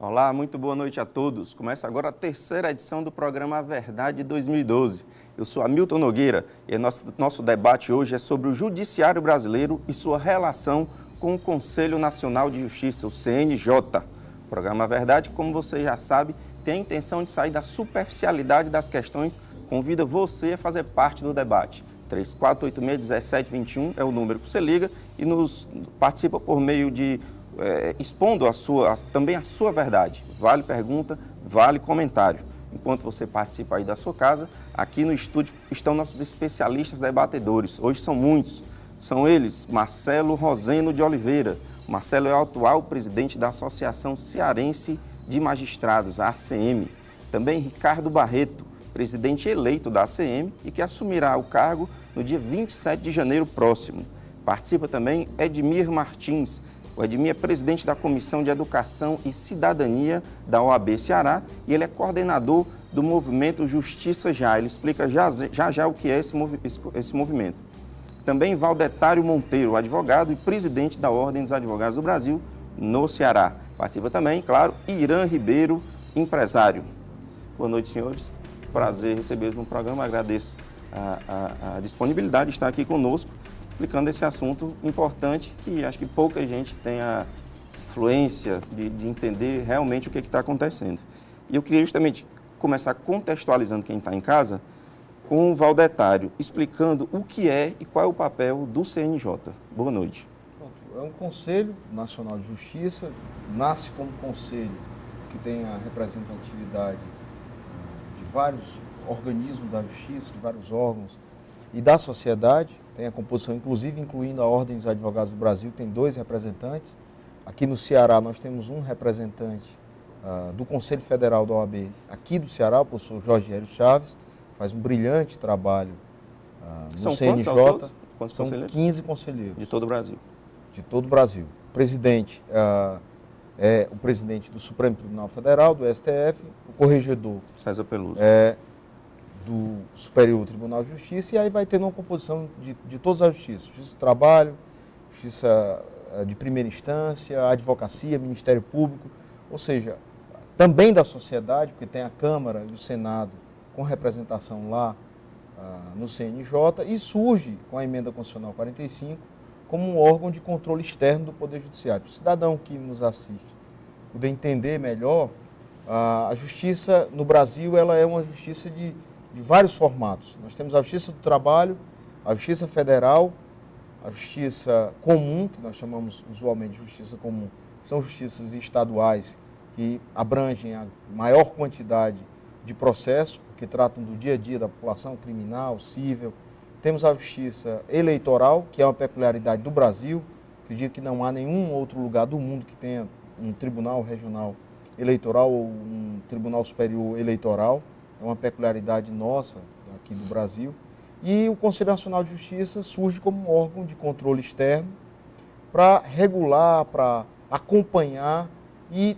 Olá, muito boa noite a todos. Começa agora a terceira edição do programa A Verdade 2012. Eu sou Hamilton Nogueira e nosso debate hoje é sobre o Judiciário Brasileiro e sua relação com o Conselho Nacional de Justiça, o CNJ. O programa A Verdade, como você já sabe, tem a intenção de sair da superficialidade das questões. Convida você a fazer parte do debate. 3486-1721 é o número que você liga e nos participa por meio de expondo também a sua verdade. Vale pergunta, vale comentário. Enquanto você participa aí da sua casa, aqui no estúdio estão nossos especialistas debatedores. Hoje são muitos. São eles, Marcelo Roseno de Oliveira. Marcelo é o atual presidente da Associação Cearense de Magistrados, a ACM. Também Ricardo Barreto, presidente eleito da ACM e que assumirá o cargo no dia 27 de janeiro próximo. Participa também Edmir Martins. O Edmir é presidente da Comissão de Educação e Cidadania da OAB Ceará e ele é coordenador do movimento Justiça Já. Ele explica já o que é esse movimento. Também Valdetário Monteiro, advogado e presidente da Ordem dos Advogados do Brasil no Ceará. Participa também, claro, Irã Ribeiro, empresário. Boa noite, senhores. Prazer recebê-los no programa. Agradeço a disponibilidade de estar aqui conosco, explicando esse assunto importante que acho que pouca gente tem a fluência de entender realmente o que está acontecendo. E eu queria justamente começar contextualizando quem está em casa com o Valdetário, explicando o que é e qual é o papel do CNJ. Boa noite. É um Conselho Nacional de Justiça, nasce como conselho que tem a representatividade de vários organismos da justiça, de vários órgãos e da sociedade. Tem a composição, inclusive, incluindo a Ordem dos Advogados do Brasil, tem 2 representantes. Aqui no Ceará, nós temos um representante do Conselho Federal da OAB, aqui do Ceará, o professor Jorge Hélio Chaves, faz um brilhante trabalho no CNJ. Quantos São conselheiros? 15 conselheiros. De todo o Brasil. De todo o Brasil. O presidente é o presidente do Supremo Tribunal Federal, do STF, o corregedor César Peluso. Do Superior Tribunal de Justiça, e aí vai ter uma composição de todas as justiças, Justiça do Trabalho, Justiça de Primeira Instância, Advocacia, Ministério Público, ou seja, também da sociedade, porque tem a Câmara e o Senado com representação lá no CNJ, e surge com a Emenda Constitucional 45 como um órgão de controle externo do Poder Judiciário. O cidadão que nos assiste poder entender melhor, a justiça no Brasil ela é uma justiça de vários formatos. Nós temos a Justiça do Trabalho, a Justiça Federal, a Justiça Comum, que nós chamamos usualmente de Justiça Comum, são justiças estaduais que abrangem a maior quantidade de processos, porque tratam do dia a dia da população criminal, cível. Temos a Justiça Eleitoral, que é uma peculiaridade do Brasil. Acredito que não há nenhum outro lugar do mundo que tenha um tribunal regional eleitoral ou um tribunal superior eleitoral. É uma peculiaridade nossa aqui do Brasil. E o Conselho Nacional de Justiça surge como um órgão de controle externo para regular, para acompanhar e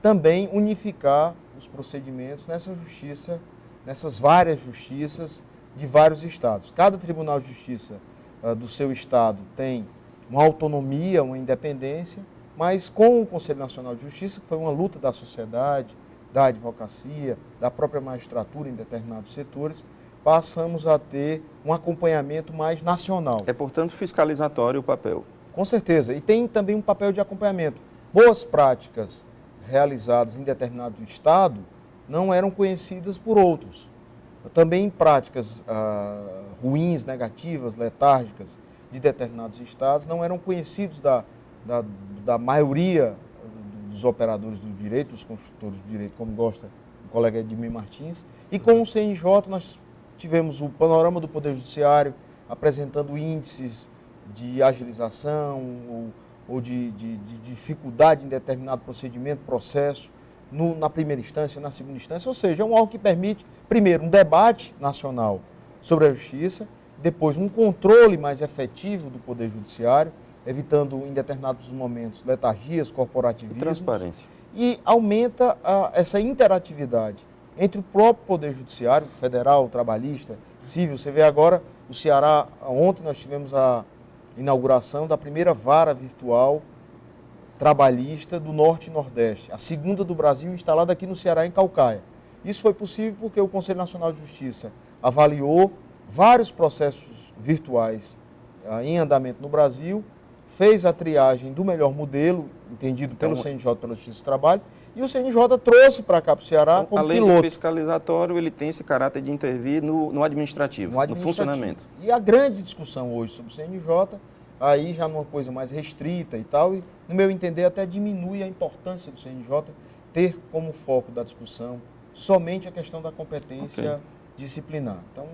também unificar os procedimentos nessa justiça, nessas várias justiças de vários estados. Cada Tribunal de Justiça do seu estado tem uma autonomia, uma independência, mas com o Conselho Nacional de Justiça, que foi uma luta da sociedade, da advocacia, da própria magistratura em determinados setores, passamos a ter um acompanhamento mais nacional. É, portanto, fiscalizatório o papel. Com certeza. E tem também um papel de acompanhamento. Boas práticas realizadas em determinado estado não eram conhecidas por outros. Também práticas ruins, negativas, letárgicas de determinados estados não eram conhecidos da maioria dos operadores do direito, dos construtores do direito, como gosta o colega Edmir Martins. E com o CNJ nós tivemos o panorama do Poder Judiciário apresentando índices de agilização ou de dificuldade em determinado procedimento, processo, na primeira instância, na segunda instância. Ou seja, é um órgão que permite, primeiro, um debate nacional sobre a justiça, depois um controle mais efetivo do Poder Judiciário, evitando em determinados momentos letargias, corporativismo. Transparência. E aumenta essa interatividade entre o próprio Poder Judiciário, federal, trabalhista, civil. Você vê agora o Ceará, ontem nós tivemos a inauguração da primeira vara virtual trabalhista do Norte e Nordeste, a segunda do Brasil, instalada aqui no Ceará, em Caucaia. Isso foi possível porque o Conselho Nacional de Justiça avaliou vários processos virtuais em andamento no Brasil, fez a triagem do melhor modelo, entendido pelo CNJ, pela Justiça do Trabalho, e o CNJ trouxe para cá, para o Ceará, como além piloto. do fiscalizatório, ele tem esse caráter de intervir no administrativo, no funcionamento. E a grande discussão hoje sobre o CNJ, aí já numa coisa mais restrita e tal, e no meu entender até diminui a importância do CNJ ter como foco da discussão somente a questão da competência disciplinar. Então,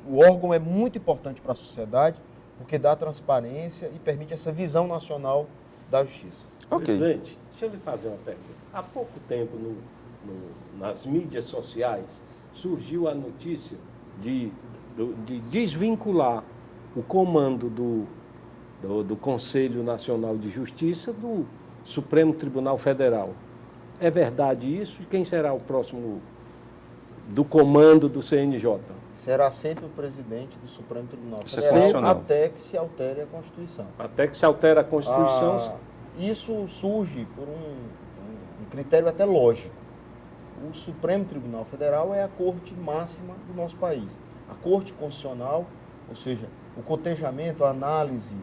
o órgão é muito importante para a sociedade, porque dá transparência e permite essa visão nacional da justiça. Presidente, deixa eu lhe fazer uma pergunta. Há pouco tempo, nas mídias sociais, surgiu a notícia de desvincular o comando do Conselho Nacional de Justiça do Supremo Tribunal Federal. É verdade isso? E quem será o próximo do comando do CNJ? Será sempre o presidente do Supremo Tribunal Federal, até que se altere a Constituição. Até que se altere a Constituição. Isso surge por um critério até lógico. O Supremo Tribunal Federal é a corte máxima do nosso país. A Corte Constitucional, ou seja, o cotejamento, a análise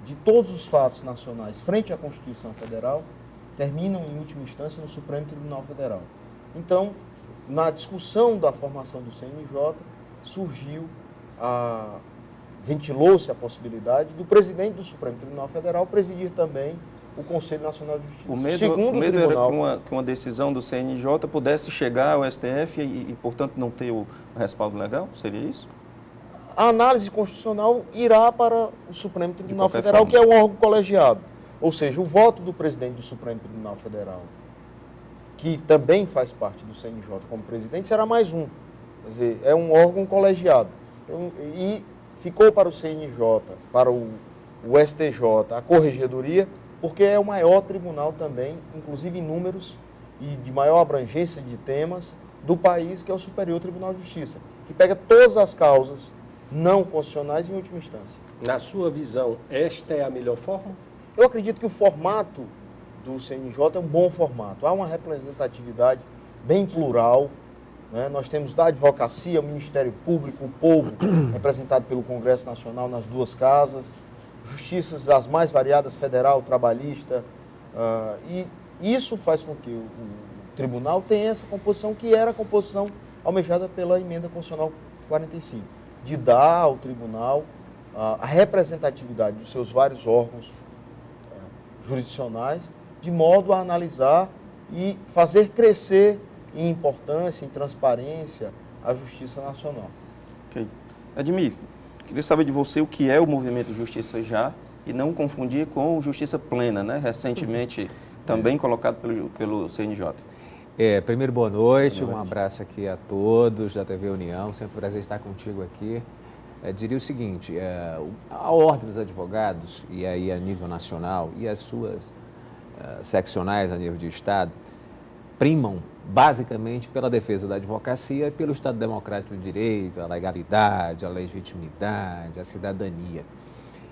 de todos os fatos nacionais frente à Constituição Federal, terminam em última instância no Supremo Tribunal Federal. Então, na discussão da formação do CNJ, ventilou-se a possibilidade do presidente do Supremo Tribunal Federal presidir também o Conselho Nacional de Justiça. O medo era que uma decisão do CNJ pudesse chegar ao STF e, portanto, não ter o respaldo legal? Seria isso? A análise constitucional irá para o Supremo Tribunal Federal, que é um órgão colegiado. Ou seja, o voto do presidente do Supremo Tribunal Federal, que também faz parte do CNJ como presidente, será mais um. Quer dizer, é um órgão colegiado. E ficou para o CNJ, para o STJ, a Corregedoria, porque é o maior tribunal também, inclusive em números e de maior abrangência de temas do país, que é o Superior Tribunal de Justiça, que pega todas as causas não constitucionais em última instância. Na sua visão, esta é a melhor forma? Eu acredito que o formato do CNJ é um bom formato. Há uma representatividade bem plural, né? Nós temos da advocacia, o Ministério Público, o povo, representado pelo Congresso Nacional nas duas casas, justiças das mais variadas, federal, trabalhista, e isso faz com que o tribunal tenha essa composição, que era a composição almejada pela Emenda Constitucional 45, de dar ao tribunal a representatividade dos seus vários órgãos jurisdicionais, de modo a analisar e fazer crescer em importância, em transparência, a Justiça Nacional. Ok. Admir, queria saber de você o que é o movimento Justiça Já e não confundir com o Justiça Plena, né? Recentemente também colocado pelo CNJ. Primeiro, boa noite, um abraço aqui a todos da TV União, sempre um prazer estar contigo aqui. Diria o seguinte, a Ordem dos Advogados, e aí a nível nacional, e as suas seccionais a nível de Estado, primam basicamente pela defesa da advocacia e pelo Estado Democrático de Direito, a legalidade, a legitimidade, a cidadania.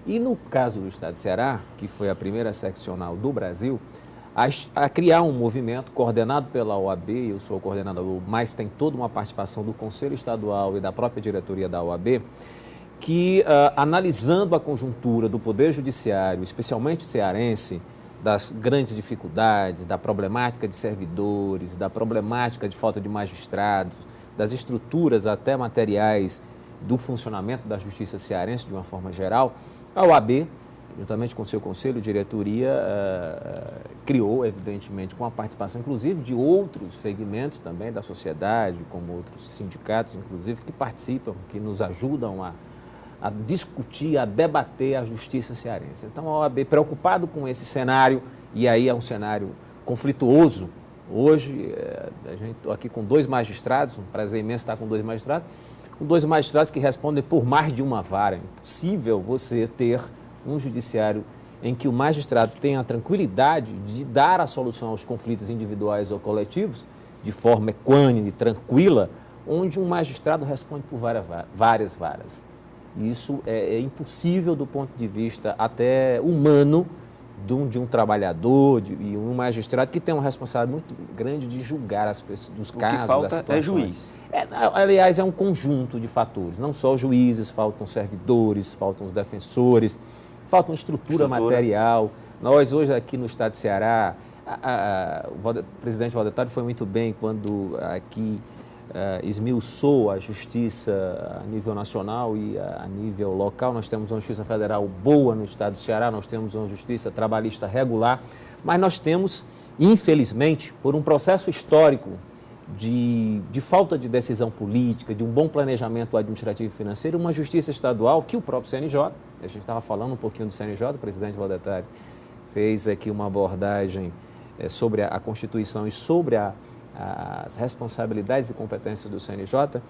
E no caso do Estado de Ceará, que foi a primeira seccional do Brasil, a criar um movimento coordenado pela OAB, eu sou o coordenador, mas tem toda uma participação do Conselho Estadual e da própria diretoria da OAB, que analisando a conjuntura do Poder Judiciário, especialmente cearense, das grandes dificuldades, da problemática de servidores, da problemática de falta de magistrados, das estruturas até materiais do funcionamento da justiça cearense de uma forma geral, a OAB, juntamente com seu conselho, diretoria, criou, evidentemente, com a participação, inclusive, de outros segmentos também da sociedade, como outros sindicatos, inclusive, que participam, que nos ajudam a discutir, a debater a justiça cearense. Então, a OAB, preocupado com esse cenário, e aí é um cenário conflituoso, hoje, a gente estou aqui com 2 magistrados, um prazer imenso estar com 2 magistrados que respondem por mais de uma vara. É impossível você ter um judiciário em que o magistrado tenha a tranquilidade de dar a solução aos conflitos individuais ou coletivos, de forma equânime, tranquila, onde um magistrado responde por várias varas. Isso é impossível do ponto de vista até humano de um trabalhador e um magistrado que tem uma responsabilidade muito grande de julgar as pessoas, os casos, que falta as situações. é juiz. Aliás, é um conjunto de fatores, não só os juízes, faltam servidores, faltam os defensores, falta uma estrutura material. Nós hoje aqui no estado de Ceará, o presidente Valdetari foi muito bem quando aqui esmiuçou a justiça a nível nacional e a nível local. Nós temos uma justiça federal boa no estado do Ceará, nós temos uma justiça trabalhista regular, mas nós temos, infelizmente, por um processo histórico de falta de decisão política, de um bom planejamento administrativo e financeiro, uma justiça estadual que o próprio CNJ, a gente estava falando um pouquinho do CNJ, o presidente Valdetari fez aqui uma abordagem sobre a Constituição e sobre as responsabilidades e competências do CNJ,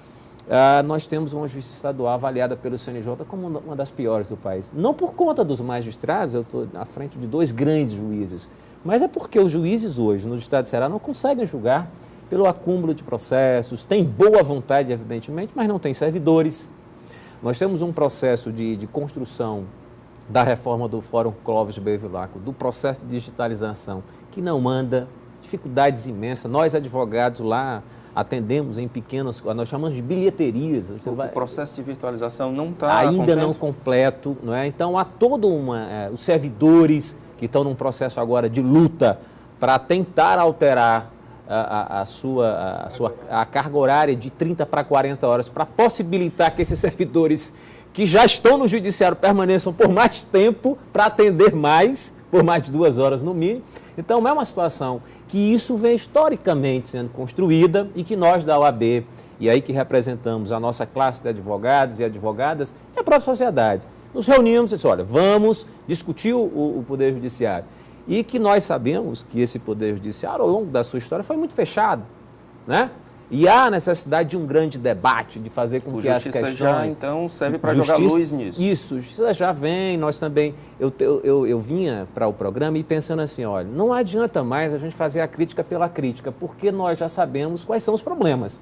nós temos uma justiça estadual avaliada pelo CNJ como uma das piores do país. Não por conta dos magistrados, eu estou à frente de 2 grandes juízes, mas é porque os juízes hoje no estado de Ceará não conseguem julgar pelo acúmulo de processos, têm boa vontade, evidentemente, mas não têm servidores. Nós temos um processo de construção da reforma do Fórum Clóvis Bevilacqua, do processo de digitalização, que não anda, dificuldades imensas. Nós, advogados lá, atendemos em pequenas, nós chamamos de bilheterias. O processo de virtualização não está ainda não completo, não é? Então, há todo os servidores que estão num processo agora de luta para tentar alterar a carga horária de 30 para 40 horas, para possibilitar que esses servidores que já estão no judiciário permaneçam por mais tempo, para atender mais, por mais de 2 horas no mínimo. Então, é uma situação que isso vem historicamente sendo construída e que nós da OAB, e aí que representamos a nossa classe de advogados e advogadas, e a própria sociedade, nos reunimos e disse, olha, vamos discutir o Poder Judiciário. E que nós sabemos que esse Poder Judiciário, ao longo da sua história, foi muito fechado, né? E há necessidade de um grande debate, de fazer com que as questões... Justiça já, então, serve para jogar luz nisso. Isso, Justiça já vem, nós também... Eu vinha para o programa e pensando assim, olha, não adianta mais a gente fazer a crítica pela crítica, porque nós já sabemos quais são os problemas.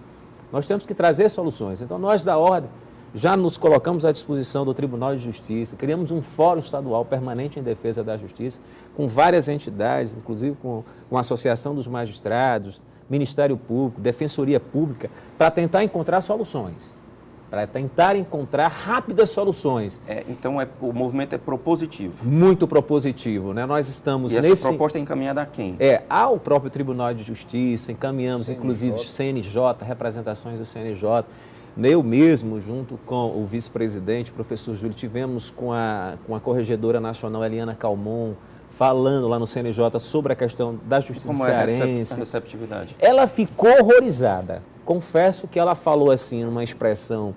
Nós temos que trazer soluções. Então, nós da Ordem já nos colocamos à disposição do Tribunal de Justiça, criamos um fórum estadual permanente em defesa da justiça, com várias entidades, inclusive com a Associação dos Magistrados, Ministério Público, Defensoria Pública, para tentar encontrar soluções, para tentar encontrar rápidas soluções. Então, o movimento é propositivo. Muito propositivo, né? Nós estamos e essa proposta é encaminhada a quem? Ao próprio Tribunal de Justiça, encaminhamos, inclusive, CNJ, representações do CNJ. Eu mesmo, junto com o vice-presidente, professor Júlio, tivemos com a Corregedora Nacional, Eliana Calmon, falando lá no CNJ sobre a questão da justiça cearense. Como é a receptividade? Ela ficou horrorizada. Confesso que ela falou assim, numa expressão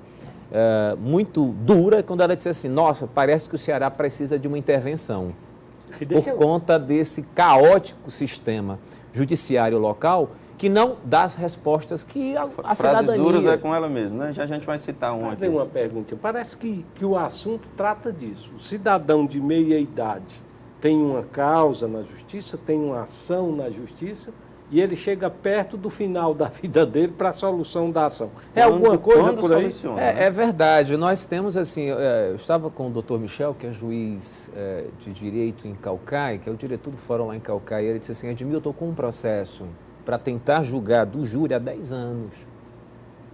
muito dura, quando ela disse assim, nossa, parece que o Ceará precisa de uma intervenção por conta desse caótico sistema judiciário local que não dá as respostas que a cidadania... Frases duras é com ela mesmo, né? Já a gente vai citar um aqui. Fazer uma pergunta. Parece que o assunto trata disso. O cidadão de meia idade tem uma causa na justiça, tem uma ação na justiça e ele chega perto do final da vida dele para a solução da ação. Alguma coisa por aí? É verdade. Nós temos assim, eu estava com o doutor Michel, que é juiz de direito em Caucaia, que é o diretor do fórum lá em Caucaia, e ele disse assim, Edmil, eu estou com um processo para tentar julgar do júri há 10 anos.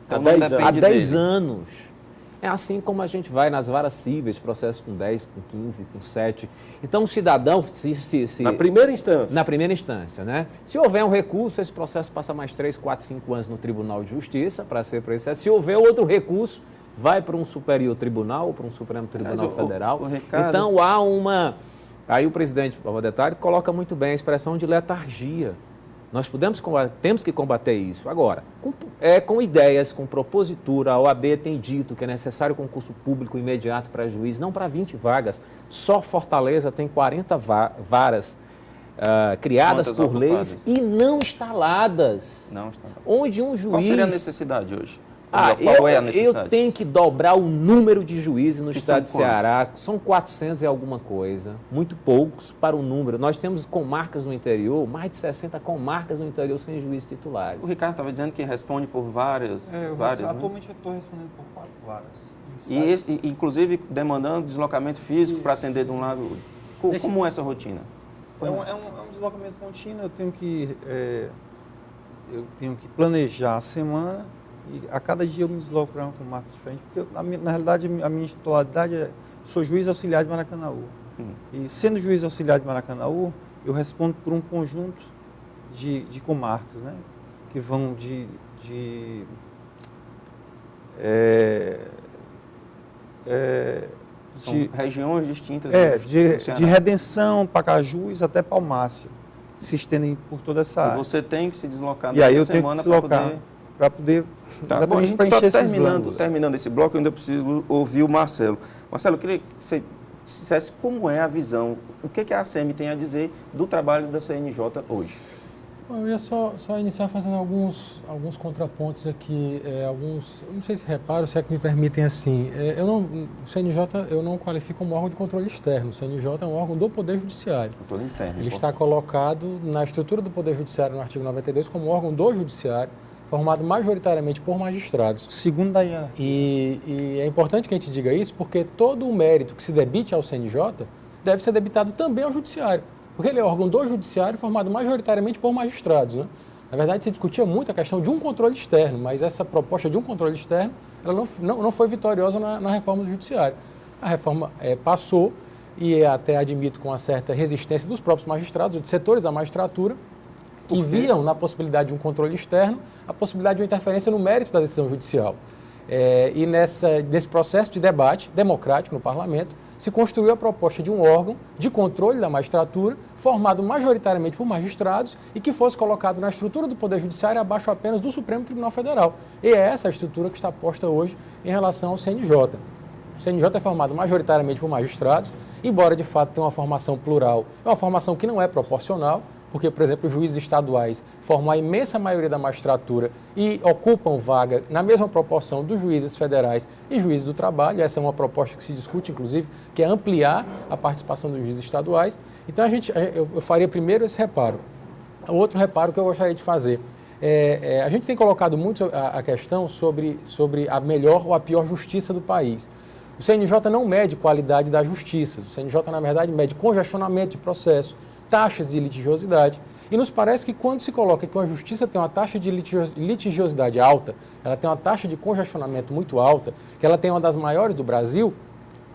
Há 10 anos. É assim como a gente vai nas varas cíveis, processos com 10, com 15, com 7. Então, o cidadão... Na primeira instância. Na primeira instância, né? Se houver um recurso, esse processo passa mais 3, 4, 5 anos no Tribunal de Justiça para ser processado. Se houver outro recurso, vai para um superior tribunal ou para um Supremo Tribunal Federal. Ricardo... Então, há uma... Aí o presidente Valdetari coloca muito bem a expressão de letargia. Nós temos que combater isso. Agora, com ideias, com propositura, a OAB tem dito que é necessário concurso público imediato para juiz, não para 20 vagas. Só Fortaleza tem 40 varas criadas por leis e não instaladas. Não instaladas. Onde um juiz... Qual seria a necessidade hoje? Qual é a necessidade? Eu tenho que dobrar o número de juízes no estado de Ceará. São 400 e alguma coisa, muito poucos para o número. Nós temos comarcas no interior, mais de 60 comarcas no interior sem juízes titulares. O Ricardo estava dizendo que responde por várias... Atualmente eu estou respondendo por 4 varas. E inclusive demandando deslocamento físico para atender de um lado. Como é essa rotina? acompanhar? É um deslocamento contínuo, eu tenho que planejar a semana e a cada dia eu me desloco para uma comarca diferente, porque na realidade a minha titularidade é, sou juiz auxiliar de Maracanaú. E sendo juiz auxiliar de Maracanaú, eu respondo por um conjunto de comarcas, né? Que vão São regiões distintas. De Redenção, Pacajus até Palmácia, se estendem por toda essa área. E você tem que se deslocar E aí eu nessa tenho que semana deslocar para poder Tá bom, a gente preencher está esses ângulos. terminando esse bloco, eu ainda preciso ouvir o Marcelo. Marcelo, eu queria que você dissesse como é a visão, o que a ACM tem a dizer do trabalho da CNJ hoje. Bom, eu ia só iniciar fazendo alguns contrapontos aqui, não sei se reparo, se é que me permitem assim. O CNJ eu não qualifico como órgão de controle externo, o CNJ é um órgão do Poder Judiciário. Controle interno. Ele está colocado na estrutura do Poder Judiciário, no artigo 92, como órgão do Judiciário, formado majoritariamente por magistrados. Segundo a hierarquia. E é importante que a gente diga isso, porque todo o mérito que se debite ao CNJ deve ser debitado também ao Judiciário, porque ele é órgão do Judiciário formado majoritariamente por magistrados, né? Na verdade, se discutia muito a questão de um controle externo, mas essa proposta de um controle externo ela não foi vitoriosa na reforma do Judiciário. A reforma passou, e até admito com uma certa resistência dos próprios magistrados, de setores da magistratura, que viam na possibilidade de um controle externo a possibilidade de uma interferência no mérito da decisão judicial. E nesse processo de debate democrático no parlamento, se construiu a proposta de um órgão de controle da magistratura, formado majoritariamente por magistrados e que fosse colocado na estrutura do Poder Judiciário abaixo apenas do Supremo Tribunal Federal. E é essa a estrutura que está posta hoje em relação ao CNJ. O CNJ é formado majoritariamente por magistrados, embora de fato tenha uma formação plural, é uma formação que não é proporcional, porque, por exemplo, os juízes estaduais formam a imensa maioria da magistratura e ocupam vaga na mesma proporção dos juízes federais e juízes do trabalho. Essa é uma proposta que se discute, inclusive, que é ampliar a participação dos juízes estaduais. Então, eu faria primeiro esse reparo. O outro reparo que eu gostaria de fazer a gente tem colocado muito a questão sobre a melhor ou a pior justiça do país. O CNJ não mede qualidade da justiça. O CNJ, na verdade, mede congestionamento de processo, taxas de litigiosidade, e nos parece que quando se coloca que uma justiça tem uma taxa de litigiosidade alta, ela tem uma taxa de congestionamento muito alta, que ela tem uma das maiores do Brasil,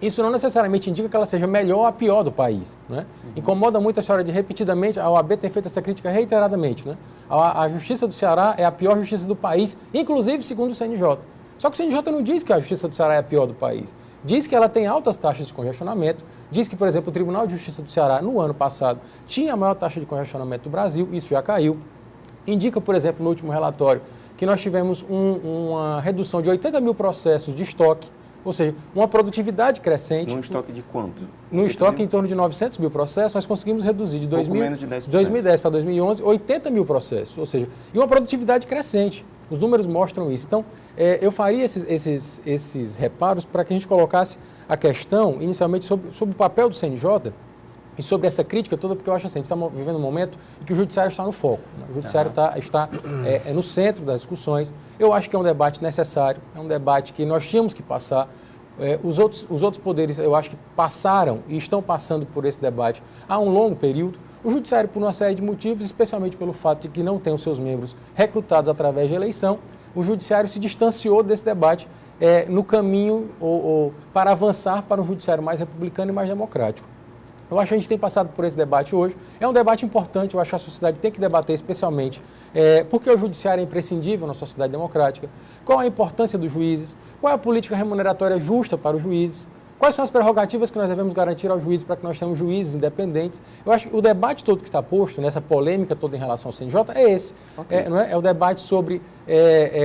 isso não necessariamente indica que ela seja melhor ou a pior do país, né? Incomoda muito a história de repetidamente, a OAB tem feito essa crítica reiteradamente, né? A Justiça do Ceará é a pior justiça do país, inclusive segundo o CNJ. Só que o CNJ não diz que a Justiça do Ceará é a pior do país. Diz que ela tem altas taxas de congestionamento, diz que, por exemplo, o Tribunal de Justiça do Ceará, no ano passado, tinha a maior taxa de congestionamento do Brasil, isso já caiu. Indica, por exemplo, no último relatório, que nós tivemos uma redução de 80 mil processos de estoque, ou seja, uma produtividade crescente. Num estoque de quanto? No estoque, em torno de 900 mil processos, nós conseguimos reduzir de 2010 para 2011, 80 mil processos, ou seja, e uma produtividade crescente. Os números mostram isso. Então, eu faria esses reparos para que a gente colocasse a questão, inicialmente, sobre o papel do CNJ e sobre essa crítica toda, porque eu acho assim, a gente está vivendo um momento em que o Judiciário está no foco, né? O Judiciário está no centro das discussões. Eu acho que é um debate necessário, é um debate que nós tínhamos que passar. Os outros poderes, eu acho que passaram e estão passando por esse debate há um longo período. O Judiciário, por uma série de motivos, especialmente pelo fato de que não tem os seus membros recrutados através de eleição, o Judiciário se distanciou desse debate no caminho para avançar para um Judiciário mais republicano e mais democrático. Eu acho que a gente tem passado por esse debate hoje. É um debate importante, eu acho que a sociedade tem que debater especialmente porque o Judiciário é imprescindível na sociedade democrática, qual a importância dos juízes, qual é a política remuneratória justa para os juízes, quais são as prerrogativas que nós devemos garantir aos juízes para que nós tenhamos juízes independentes. Eu acho que o debate todo que está posto, nessa polêmica toda em relação ao CNJ, é esse. Okay. É o debate sobre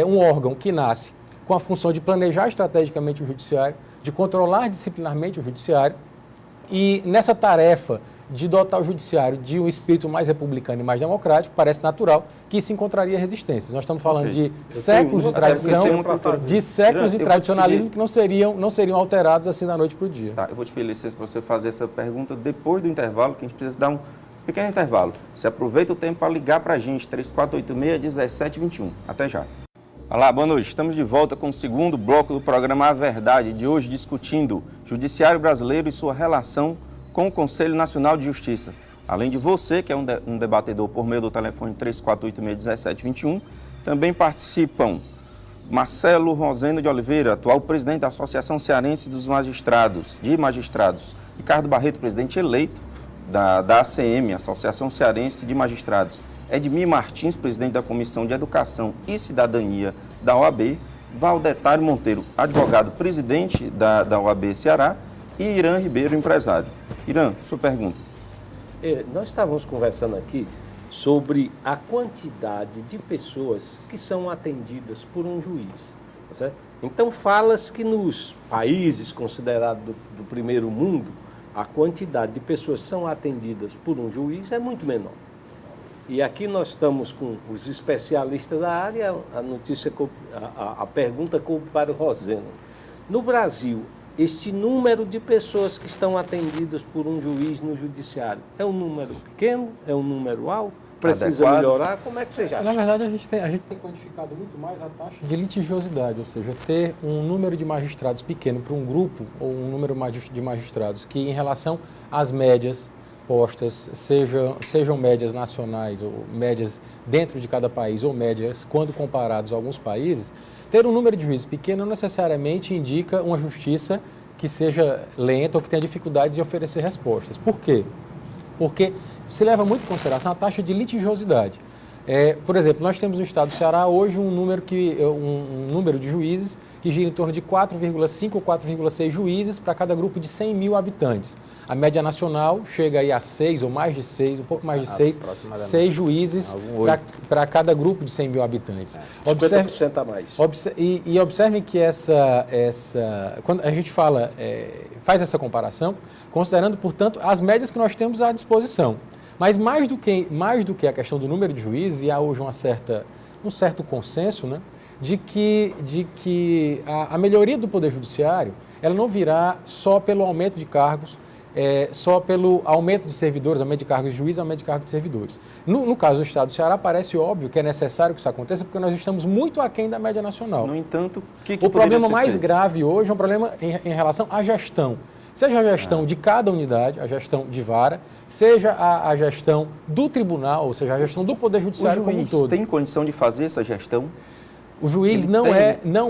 um órgão que nasce com a função de planejar estrategicamente o judiciário, de controlar disciplinarmente o judiciário, e nessa tarefa de dotar o judiciário de um espírito mais republicano e mais democrático, parece natural que isso encontraria resistências. Nós estamos falando de séculos de tradição, de séculos de tradicionalismo que não seriam alterados assim da noite para o dia. Tá, eu vou te pedir licença para você fazer essa pergunta depois do intervalo, que a gente precisa dar um pequeno intervalo. Você aproveita o tempo para ligar para a gente, 3486-1721. Até já. Olá, boa noite. Estamos de volta com o segundo bloco do programa A Verdade, de hoje discutindo Judiciário Brasileiro e sua relação com o Conselho Nacional de Justiça. Além de você, que é um debatedor por meio do telefone 3486-1721, também participam Marcelo Rosendo de Oliveira, atual presidente da Associação Cearense dos Magistrados, Ricardo Barreto, presidente eleito da ACM, Associação Cearense de Magistrados, Edmir Martins, presidente da Comissão de Educação e Cidadania da OAB, Valdetário Monteiro, advogado, presidente da OAB Ceará, e Irã Ribeiro, empresário. Irã, sua pergunta. Nós estávamos conversando aqui sobre a quantidade de pessoas que são atendidas por um juiz. Tá certo? Então, fala-se que nos países considerados do primeiro mundo, a quantidade de pessoas que são atendidas por um juiz é muito menor. E aqui nós estamos com os especialistas da área, a pergunta coube para o Rosendo. No Brasil, este número de pessoas que estão atendidas por um juiz no judiciário é um número pequeno? É um número alto? Precisa melhorar? Como é que você já acha? Na verdade, a gente tem quantificado muito mais a taxa de litigiosidade, ou seja, ter um número de magistrados pequeno para um grupo ou um número de magistrados que, em relação às médias postas, sejam médias nacionais ou médias dentro de cada país ou médias quando comparados a alguns países, ter um número de juízes pequeno não necessariamente indica uma justiça que seja lenta ou que tenha dificuldades de oferecer respostas. Por quê? Porque se leva muito em consideração a taxa de litigiosidade. Por exemplo, nós temos no estado do Ceará hoje um número de juízes que gira em torno de 4,5 ou 4,6 juízes para cada grupo de 100 mil habitantes. A média nacional chega aí a 6 ou mais de 6, um pouco mais de 6 juízes para cada grupo de 100 mil habitantes. 50% a mais. E observem que quando a gente faz essa comparação, considerando, portanto, as médias que nós temos à disposição. Mas mais do que a questão do número de juízes, e há hoje um certo consenso, né, de que a melhoria do Poder Judiciário ela não virá só pelo aumento de cargos, só pelo aumento de servidores, aumento de cargos de juiz, aumento de cargos de servidores. No caso do Estado do Ceará, parece óbvio que é necessário que isso aconteça, porque nós estamos muito aquém da média nacional. No entanto, o problema mais grave hoje é um problema em relação à gestão. Seja a gestão de cada unidade, a gestão de vara, seja a gestão do tribunal, ou seja, a gestão do Poder Judiciário como um todo. O juiz tem condição de fazer essa gestão? O juiz não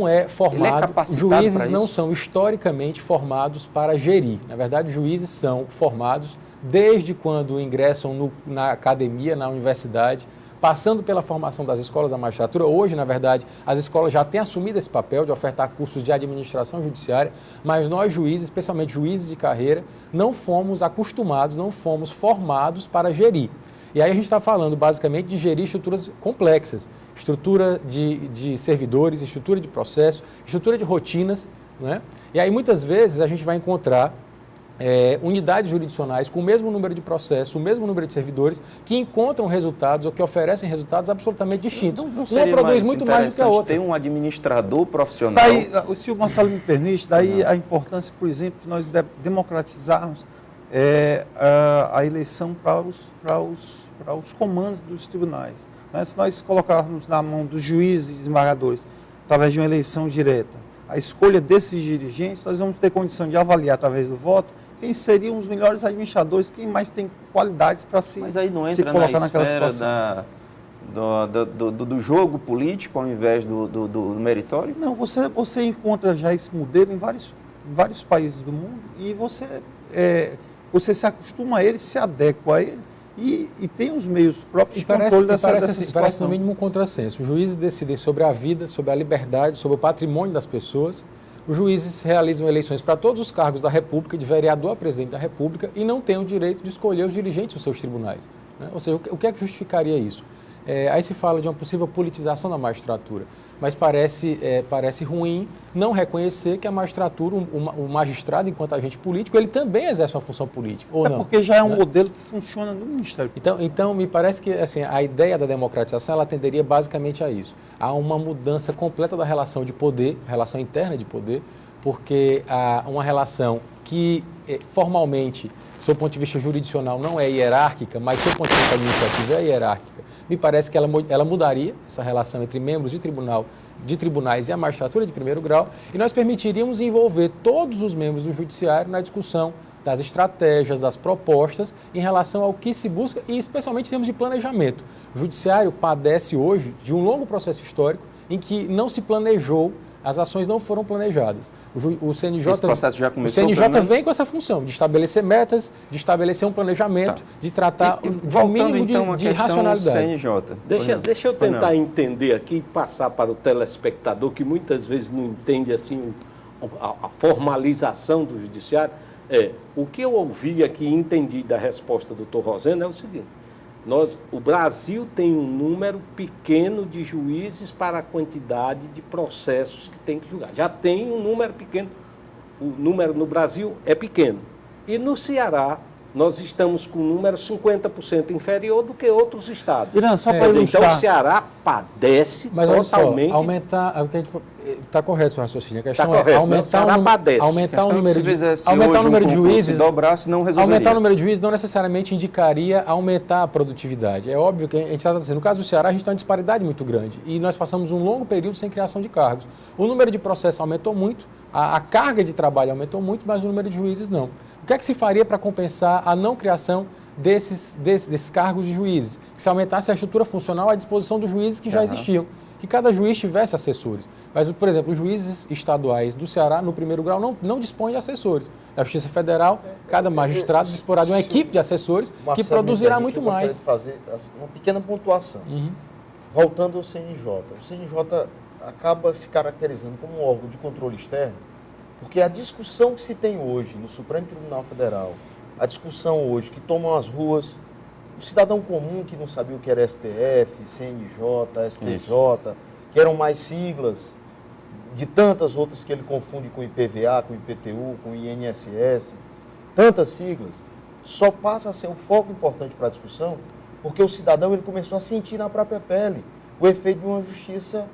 é formado, os juízes não são historicamente formados para gerir. Na verdade, os juízes são formados desde quando ingressam na academia, na universidade, passando pela formação das escolas da magistratura. Hoje, na verdade, as escolas já têm assumido esse papel de ofertar cursos de administração judiciária, mas nós juízes, especialmente juízes de carreira, não fomos acostumados, não fomos formados para gerir. E aí a gente está falando basicamente de gerir estruturas complexas, estrutura de servidores, estrutura de processo, estrutura de rotinas, né? E aí muitas vezes a gente vai encontrar unidades jurisdicionais com o mesmo número de processos, o mesmo número de servidores, que encontram resultados ou que oferecem resultados absolutamente distintos. Não seria uma produz muito mais do que a outra. Ter um administrador profissional. Daí, se o Marcelo me permite, daí a importância, por exemplo, de nós democratizarmos a eleição para os comandos dos tribunais. Né? Se nós colocarmos na mão dos juízes e desembargadores, através de uma eleição direta, a escolha desses dirigentes, nós vamos ter condição de avaliar através do voto quem seriam os melhores administradores, quem mais tem qualidades para se colocar naquela situação. Mas aí não entra na esfera do jogo político ao invés do meritório? Não, você encontra já esse modelo em vários países do mundo e você se acostuma a ele, se adequa a ele e tem os meios próprios de controle dessa situação. Parece no mínimo um contrassenso. Os juízes decidem sobre a vida, sobre a liberdade, sobre o patrimônio das pessoas. Os juízes realizam eleições para todos os cargos da República, de vereador a presidente da República, e não têm o direito de escolher os dirigentes dos seus tribunais. Né? Ou seja, o que é que justificaria isso? Aí se fala de uma possível politização da magistratura, mas parece ruim não reconhecer que a magistratura, o magistrado, enquanto agente político, ele também exerce uma função política, ou não? Porque já é um modelo que funciona no Ministério Público. Então, me parece que assim, a ideia da democratização ela tenderia basicamente a isso. Há uma mudança completa da relação de poder, relação interna de poder, porque há uma relação que formalmente, do seu ponto de vista jurisdicional, não é hierárquica, mas do seu ponto de vista administrativo é hierárquica. Me parece que ela mudaria essa relação entre membros de tribunais e a magistratura de primeiro grau, e nós permitiríamos envolver todos os membros do judiciário na discussão das estratégias, das propostas em relação ao que se busca e especialmente em termos de planejamento. O judiciário padece hoje de um longo processo histórico em que não se planejou, as ações não foram planejadas. O CNJ, esse processo já começou, o CNJ vem com essa função de estabelecer metas, de estabelecer um planejamento, de tratar voltando, o mínimo então, de racionalidade. CNJ. Deixa eu tentar entender aqui e passar para o telespectador que muitas vezes não entende assim a formalização do judiciário. O que eu ouvi aqui e entendi da resposta do Dr. Rosendo é o seguinte: o Brasil tem um número pequeno de juízes para a quantidade de processos que tem que julgar. Já tem um número pequeno, o número no Brasil é pequeno. E no Ceará, nós estamos com um número 50% inferior do que outros estados. Irã, só para ilustrar. Então o Ceará padece totalmente. Aumentar, está correto o seu raciocínio. A questão correto, aumentar o número de juízes. Aumentar o número de juízes não necessariamente indicaria aumentar a produtividade. É óbvio que a gente está dizendo, no caso do Ceará, a gente tem uma disparidade muito grande e nós passamos um longo período sem criação de cargos. O número de processos aumentou muito, a carga de trabalho aumentou muito, mas o número de juízes não. O que é que se faria para compensar a não criação desses cargos de juízes? Que se aumentasse a estrutura funcional à disposição dos juízes que já existiam. Que cada juiz tivesse assessores. Mas, por exemplo, os juízes estaduais do Ceará, no primeiro grau, não dispõem de assessores. Na Justiça Federal, cada magistrado disporá de uma equipe de assessores que produzirá muito mais. Eu gostaria de fazer uma pequena pontuação. Voltando ao CNJ. O CNJ acaba se caracterizando como um órgão de controle externo, porque a discussão que se tem hoje no Supremo Tribunal Federal, a discussão hoje que tomam as ruas, o cidadão comum que não sabia o que era STF, CNJ, STJ, que eram mais siglas de tantas outras que ele confunde com IPVA, com IPTU, com INSS, tantas siglas, só passa a ser um foco importante para a discussão porque o cidadão ele começou a sentir na própria pele o efeito de uma justiça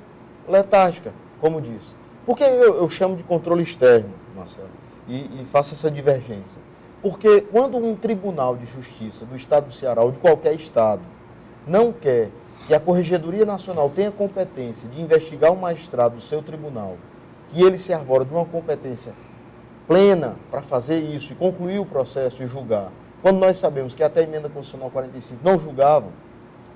letárgica, como disse. Por que eu chamo de controle externo, Marcelo, e faço essa divergência? Porque quando um tribunal de justiça do estado do Ceará ou de qualquer estado não quer que a Corregedoria Nacional tenha competência de investigar um magistrado do seu tribunal, que ele se arvora de uma competência plena para fazer isso e concluir o processo e julgar, quando nós sabemos que até a emenda constitucional 45 não julgavam,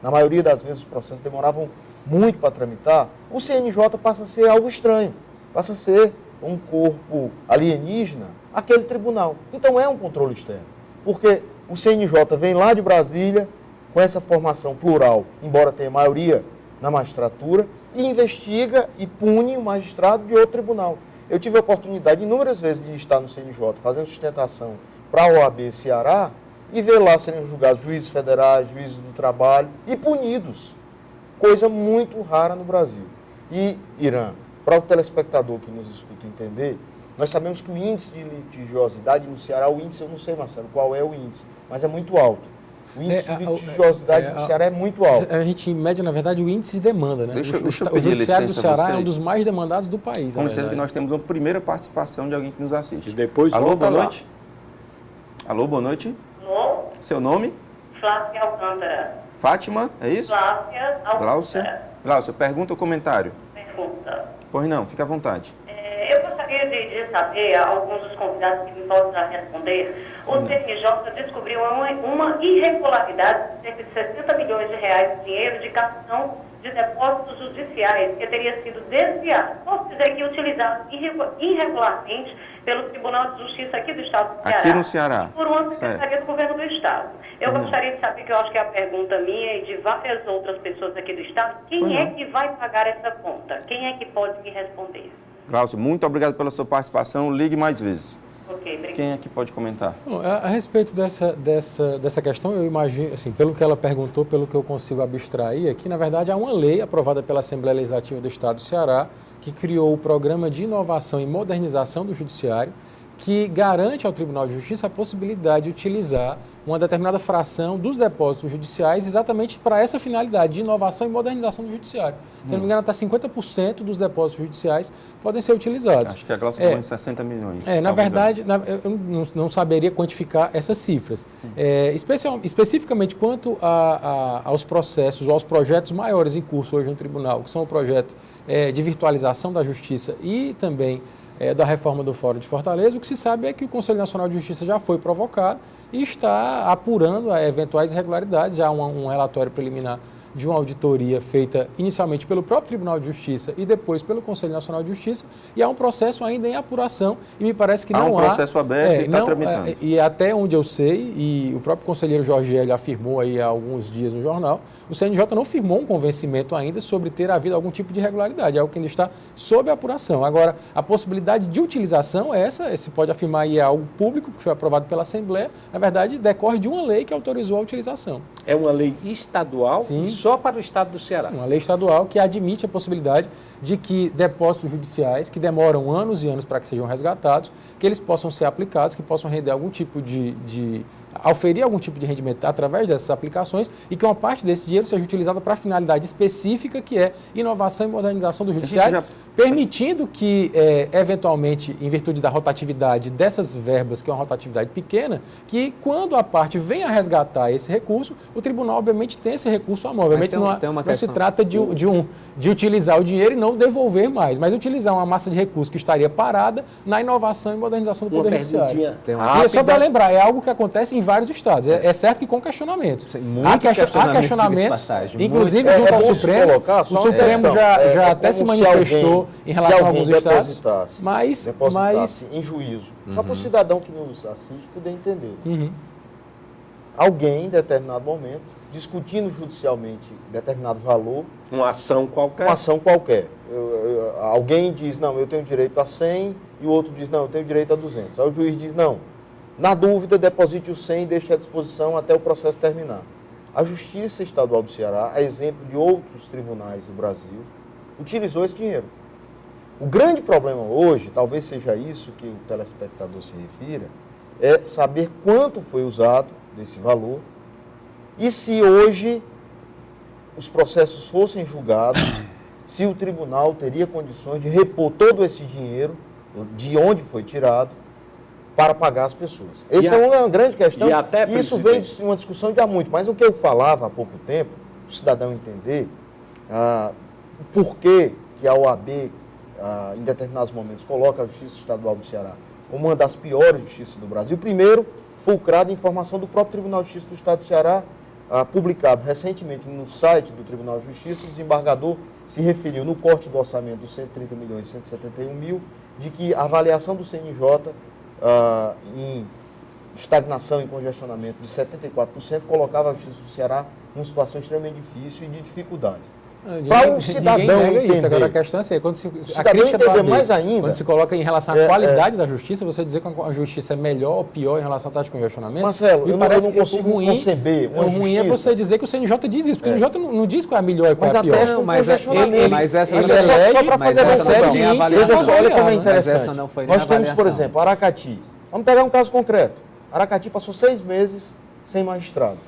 na maioria das vezes os processos demoravam muito para tramitar, o CNJ passa a ser algo estranho, passa a ser um corpo alienígena aquele tribunal. Então é um controle externo, porque o CNJ vem lá de Brasília, com essa formação plural, embora tenha maioria na magistratura, e investiga e pune o magistrado de outro tribunal. Eu tive a oportunidade inúmeras vezes de estar no CNJ, fazendo sustentação para a OAB Ceará, e ver lá serem julgados juízes federais, juízes do trabalho, e punidos. Coisa muito rara no Brasil. E, Irã, para o telespectador que nos escuta entender, nós sabemos que o índice de litigiosidade no Ceará, o índice, eu não sei, Marcelo, qual é o índice, mas é muito alto. O índice de litigiosidade do Ceará é muito alto. A gente mede, na verdade, o índice de demanda, né? Deixa eu o pedir judiciário do licença Ceará a vocês. é um dos mais demandados do país. Com licença que nós temos uma primeira participação de alguém que nos assiste. E depois alô, boa lá. noite. Alô, boa noite. Alô? Seu nome? Flávia Alcântara. Fátima, é isso? Flávia Alcântara. Glaucia, pergunta ou comentário? Pergunta. Pois não, fica à vontade. Eu gostaria de saber, alguns dos convidados que me possam responder, o CNJ descobriu uma irregularidade de cerca de 60 milhões de reais de dinheiro de captação de depósitos judiciais que teria sido desviado, posso dizer que utilizado irregularmente pelo Tribunal de Justiça aqui do Estado do Ceará. Aqui no Ceará. Por uma secretaria do Governo do Estado. Eu gostaria de saber, que eu acho que é a pergunta minha e de várias outras pessoas aqui do Estado, quem é que vai pagar essa conta? Quem é que pode me responder? Glaucia, muito obrigado pela sua participação. Ligue mais vezes. Ok, obrigado. Quem é que pode comentar? Bom, a respeito dessa questão, eu imagino, assim, pelo que ela perguntou, pelo que eu consigo abstrair aqui, na verdade, há uma lei aprovada pela Assembleia Legislativa do Estado do Ceará que criou o Programa de Inovação e Modernização do Judiciário, que garante ao Tribunal de Justiça a possibilidade de utilizar uma determinada fração dos depósitos judiciais exatamente para essa finalidade de inovação e modernização do Judiciário. Se não me engano, até 50% dos depósitos judiciais podem ser utilizados. Acho que a Glaucia falou em 60 milhões. Na verdade, eu não saberia quantificar essas cifras. Especificamente quanto aos processos ou aos projetos maiores em curso hoje no Tribunal, que são o projeto de virtualização da Justiça e também da reforma do Fórum de Fortaleza. O que se sabe é que o Conselho Nacional de Justiça já foi provocado e está apurando eventuais irregularidades. Já há um relatório preliminar de uma auditoria feita inicialmente pelo próprio Tribunal de Justiça e depois pelo Conselho Nacional de Justiça, e há um processo ainda em apuração, e me parece que não há... Há um processo aberto e está tramitando. E até onde eu sei, e o próprio conselheiro Jorge Hélio afirmou aí há alguns dias no jornal, o CNJ não firmou um convencimento ainda sobre ter havido algum tipo de irregularidade, é algo que ainda está sob apuração. Agora, a possibilidade de utilização, se pode afirmar aí, é algo público, que foi aprovado pela Assembleia, na verdade, decorre de uma lei que autorizou a utilização. É uma lei estadual? Sim. Só para o estado do Ceará? Sim, uma lei estadual que admite a possibilidade de que depósitos judiciais, que demoram anos e anos para que sejam resgatados, que eles possam ser aplicados, que possam render algum tipo auferir algum tipo de rendimento através dessas aplicações, e que uma parte desse dinheiro seja utilizada para a finalidade específica, que é inovação e modernização do judiciário, permitindo que, eventualmente, em virtude da rotatividade dessas verbas, que é uma rotatividade pequena, que quando a parte venha a resgatar esse recurso, o tribunal, obviamente, tem esse recurso à mão. Obviamente, não se trata de utilizar o dinheiro e não devolver mais, mas utilizar uma massa de recursos que estaria parada na inovação e modernização do Poder Judiciário. E só para lembrar, é algo que acontece em vários estados. É certo que com questionamentos. Há questionamentos, inclusive junto ao Supremo. O Supremo já até se manifestou em relação a alguns estados. Mas em juízo. Só para o cidadão que nos assiste poder entender. Alguém, em determinado momento, discutindo judicialmente determinado valor. Uma ação qualquer? Uma ação qualquer. Alguém diz, não, eu tenho direito a 100, e o outro diz, não, eu tenho direito a 200. Aí o juiz diz, não, na dúvida, deposite o 100 e deixe à disposição até o processo terminar. A Justiça Estadual do Ceará, a exemplo de outros tribunais do Brasil, utilizou esse dinheiro. O grande problema hoje, talvez seja isso que o telespectador se refira, é saber quanto foi usado desse valor e se hoje os processos fossem julgados, se o tribunal teria condições de repor todo esse dinheiro, de onde foi tirado, para pagar as pessoas. Essa é uma grande questão, e isso vem de uma discussão de há muito. Mas o que eu falava há pouco tempo, para o cidadão entender, o porquê que a OAB, em determinados momentos, coloca a Justiça Estadual do Ceará como uma das piores justiças do Brasil. Primeiro, fulcrado em informação do próprio Tribunal de Justiça do Estado do Ceará, publicado recentemente no site do Tribunal de Justiça. O desembargador se referiu no corte do orçamento dos 130 milhões e 171 mil, de que a avaliação do CNJ em estagnação e congestionamento de 74%, colocava a Justiça do Ceará numa situação extremamente difícil e de dificuldade. Para o cidadão entender isso. Agora a questão é quando a crítica do AB, mais ainda, quando se coloca em relação à qualidade da justiça, você dizer que a justiça é melhor ou pior em relação à taxa de congestionamento. Marcelo, eu não consigo conceber uma justiça. O ruim é você dizer que o CNJ diz isso, porque o CNJ não diz qual é a melhor e qual é a pior. Mas essa não olha como é interessante. Nós temos, por exemplo, Aracati. Vamos pegar um caso concreto. Aracati passou 6 meses sem magistrado.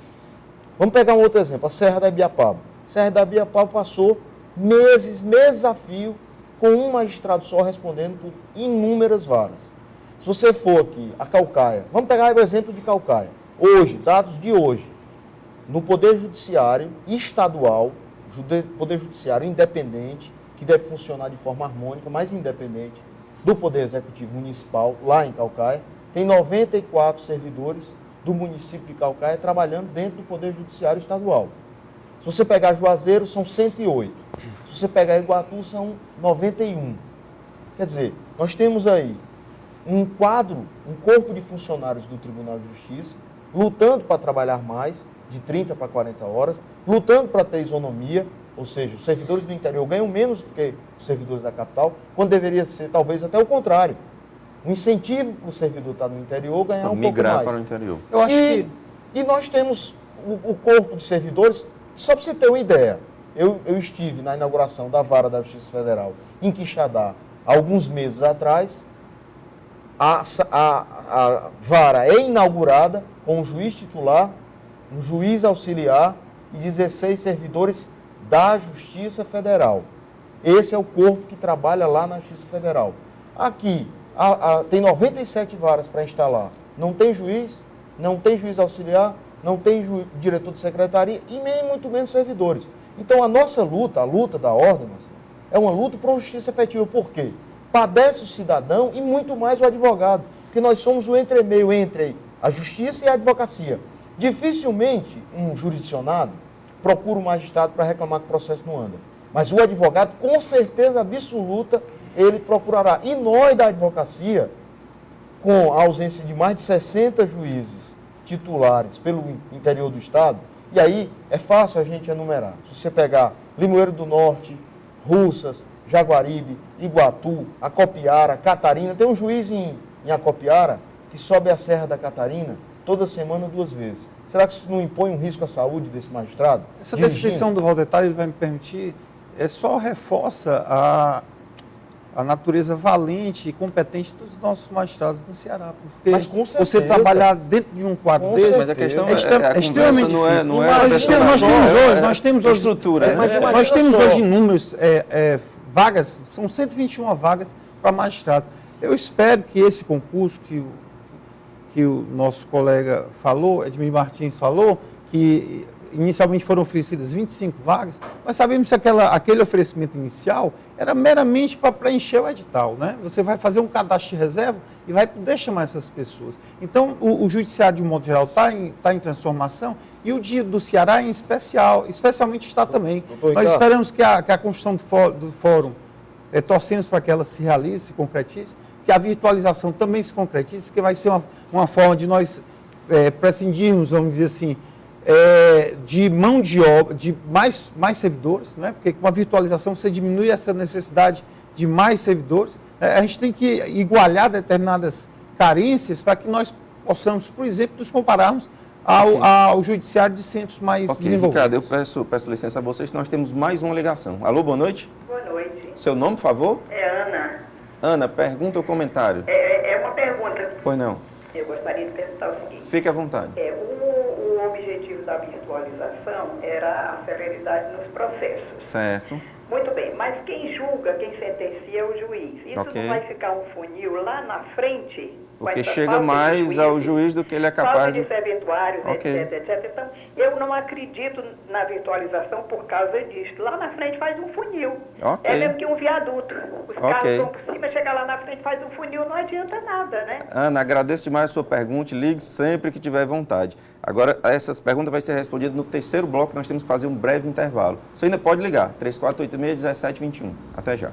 Vamos pegar um outro exemplo, a Serra da Ibiapaba. Serra da Ibiapaba passou meses a fio, com um magistrado só respondendo por inúmeras varas. Se você for aqui, a Caucaia, vamos pegar o exemplo de Caucaia. Hoje, dados de hoje, no Poder Judiciário Estadual, Poder Judiciário independente, que deve funcionar de forma harmônica, mas independente do Poder Executivo Municipal, lá em Caucaia, tem 94 servidores do município de Caucaia trabalhando dentro do Poder Judiciário Estadual. Se você pegar Juazeiro, são 108. Se você pegar Iguatu, são 91. Quer dizer, nós temos aí um corpo de funcionários do Tribunal de Justiça, lutando para trabalhar mais, de 30 para 40 horas, lutando para ter isonomia, ou seja, os servidores do interior ganham menos do que os servidores da capital, quando deveria ser talvez até o contrário. Um incentivo para o servidor estar no interior ganhar um pouco mais. Migrar para o interior. E nós temos o corpo de servidores. Só para você ter uma ideia, eu estive na inauguração da Vara da Justiça Federal em Quixadá, há alguns meses atrás. A vara é inaugurada com um juiz titular, um juiz auxiliar e 16 servidores da Justiça Federal. Esse é o corpo que trabalha lá na Justiça Federal. Aqui, tem 97 varas para instalar. Não tem juiz auxiliar, não tem diretor de secretaria e nem muito menos servidores. Então, a nossa luta, a luta da Ordem, é uma luta por uma justiça efetiva. Por quê? padece o cidadão e muito mais o advogado, porque nós somos o entremeio entre a justiça e a advocacia. Dificilmente um jurisdicionado procura o magistrado para reclamar que o processo não anda, mas o advogado, com certeza absoluta, ele procurará. E nós da advocacia, com a ausência de mais de 60 juízes titulares pelo interior do Estado, e aí é fácil a gente enumerar. Se você pegar Limoeiro do Norte, Russas, Jaguaribe, Iguatu, Acopiara, Catarina, tem um juiz em Acopiara que sobe a Serra da Catarina toda semana 2 vezes. Será que isso não impõe um risco à saúde desse magistrado? Essa descrição do Valdettar, ele vai me permitir, só reforça a natureza valente e competente dos nossos magistrados no Ceará. Porque mas com certeza, você trabalhar dentro de um quadro desse... Mas a questão é extremamente difícil. Nós temos hoje estrutura. Nós temos hoje inúmeros vagas, são 121 vagas para magistrado. Eu espero que esse concurso que o nosso colega falou, Edmir Martins falou, que inicialmente foram oferecidas 25 vagas, nós sabemos que aquele oferecimento inicial era meramente para preencher o edital, né? Você vai fazer um cadastro de reserva e vai poder chamar essas pessoas. Então, o judiciário, de um modo geral, está em transformação e o do Ceará, em especialmente, está também. Nós esperamos que a construção do fórum, torcemos para que ela se realize, se concretize, que a virtualização também se concretize, que vai ser uma forma de nós prescindirmos, vamos dizer assim, de mão de obra, de mais servidores, né? Porque com a virtualização você diminui essa necessidade de mais servidores. A gente tem que igualar determinadas carências para que nós possamos, por exemplo, nos compararmos ao judiciário de centros mais desenvolvidos. Ricardo, eu peço licença a vocês, nós temos mais uma ligação. Alô, boa noite. Boa noite. Seu nome, por favor? É Ana. Ana, pergunta ou comentário? É uma pergunta. Pois não. Eu gostaria de perguntar o seguinte. Fique à vontade. O objetivo da virtualização era a celeridade nos processos. Certo. Muito bem, mas quem julga, quem sentencia é o juiz. Isso não vai ficar um funil lá na frente? Porque chega mais ao juiz do que ele é capaz de... Falta de serventuários, etc. Então, eu não acredito na virtualização por causa disso. Lá na frente faz um funil. É mesmo que um viaduto. Os carros vão por cima, chega lá na frente faz um funil, não adianta nada, né? Ana, agradeço demais a sua pergunta. Ligue sempre que tiver vontade. Agora, essas perguntas vão ser respondidas no terceiro bloco, nós temos que fazer um breve intervalo. Você ainda pode ligar, 3486-1721. Até já.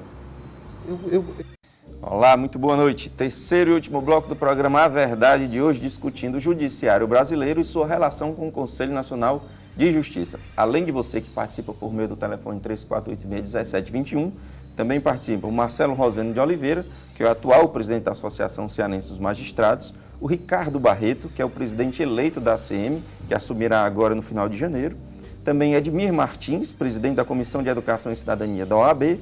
Olá, muito boa noite. Terceiro e último bloco do programa A Verdade de hoje, discutindo o judiciário brasileiro e sua relação com o Conselho Nacional de Justiça. Além de você que participa por meio do telefone 3486-1721, também participa o Marcelo Rosendo de Oliveira, que é o atual presidente da Associação Cearense dos Magistrados, o Ricardo Barreto, que é o presidente eleito da ACM, que assumirá agora no final de janeiro, também Edmir Martins, presidente da Comissão de Educação e Cidadania da OAB,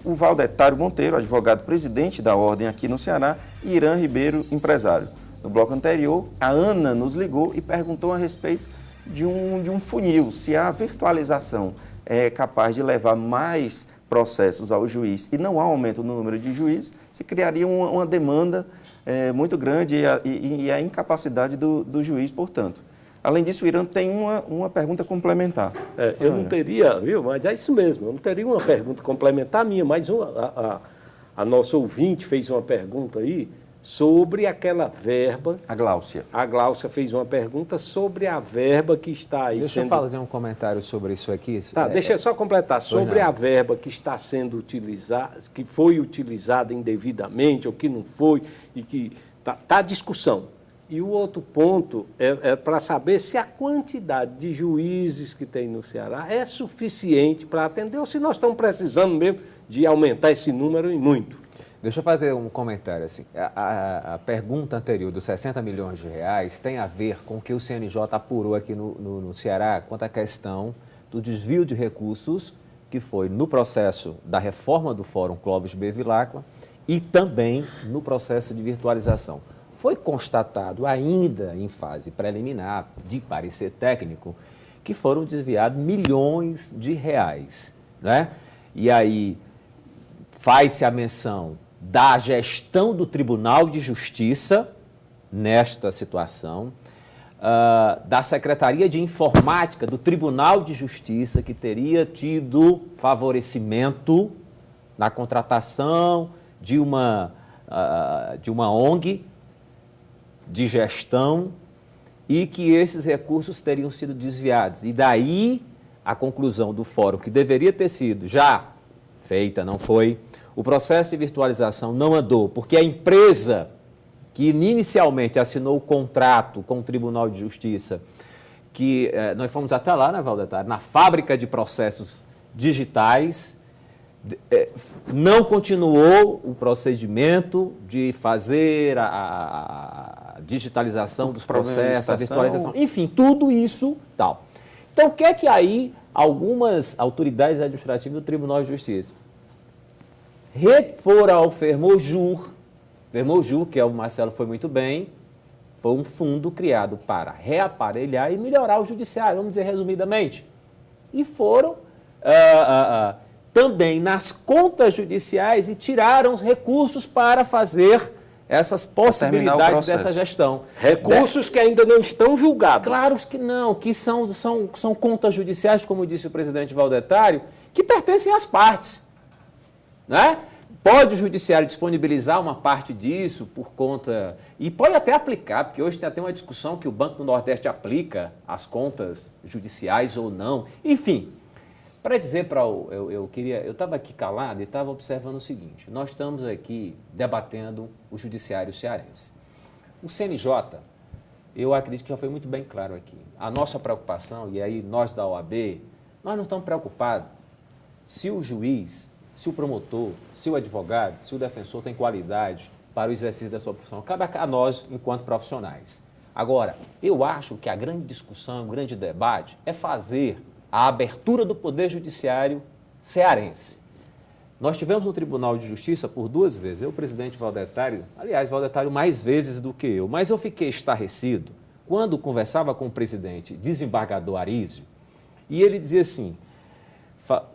o Valdettar Monteiro, advogado-presidente da Ordem aqui no Ceará, e Irã Ribeiro, empresário. No bloco anterior, a Ana nos ligou e perguntou a respeito de um funil, se a virtualização é capaz de levar mais processos ao juiz e não há aumento no número de juízes, se criaria uma demanda muito grande e a incapacidade do juiz, portanto. Além disso, o Irã tem uma pergunta complementar. Eu não teria, viu, mas é isso mesmo, eu não teria uma pergunta complementar minha, mas a nossa ouvinte fez uma pergunta aí sobre aquela verba. A Gláucia. A Gláucia fez uma pergunta sobre a verba que está aí Deixa eu fazer um comentário sobre isso aqui. Tá, deixa eu só completar. Sobre a verba que está sendo utilizada, que foi utilizada indevidamente ou que não foi, e que está à discussão. E o outro ponto é para saber se a quantidade de juízes que tem no Ceará é suficiente para atender ou se nós estamos precisando mesmo de aumentar esse número e muito. Deixa eu fazer um comentário assim. A pergunta anterior dos 60 milhões de reais tem a ver com o que o CNJ apurou aqui no Ceará quanto à questão do desvio de recursos que foi no processo da reforma do Fórum Clóvis Bevilacqua e também no processo de virtualização. Foi constatado ainda em fase preliminar, de parecer técnico, que foram desviados milhões de reais, né? E aí faz-se a menção da gestão do Tribunal de Justiça nesta situação, da Secretaria de Informática do Tribunal de Justiça, que teria tido favorecimento na contratação de uma ONG de gestão e que esses recursos teriam sido desviados. E daí a conclusão do fórum, que deveria ter sido já feita, não foi. O processo de virtualização não andou, porque a empresa que inicialmente assinou o contrato com o Tribunal de Justiça, que nós fomos até lá, né, Valdetar, na fábrica de processos digitais, não continuou o procedimento de fazer a digitalização dos processos, a virtualização, enfim, tudo isso tal. Então, o que é que aí algumas autoridades administrativas do Tribunal de Justiça foram ao Fermojur, que o Marcelo foi muito bem, foi um fundo criado para reaparelhar e melhorar o judiciário, vamos dizer resumidamente. E foram também nas contas judiciais e tiraram os recursos para fazer essas possibilidades dessa gestão. Recursos que ainda não estão julgados. Claro que não, que são contas judiciais, como disse o presidente Valdetário, que pertencem às partes, né? Pode o judiciário disponibilizar uma parte disso por conta... E pode até aplicar, porque hoje tem até uma discussão que o Banco do Nordeste aplica as contas judiciais ou não. Enfim, para dizer para eu estava aqui calado e estava observando o seguinte, nós estamos aqui debatendo o judiciário cearense. O CNJ, eu acredito que já foi muito bem claro aqui. A nossa preocupação, e aí nós da OAB, nós não estamos preocupados se o juiz, se o promotor, se o advogado, se o defensor tem qualidade para o exercício da sua profissão. Cabe a nós, enquanto profissionais. Agora, eu acho que a grande discussão, o grande debate é fazer a abertura do Poder Judiciário cearense. Nós tivemos no Tribunal de Justiça por 2 vezes, eu, o presidente Valdetário, aliás, Valdetário mais vezes do que eu, mas eu fiquei estarrecido quando conversava com o presidente desembargador Arísio, e ele dizia assim,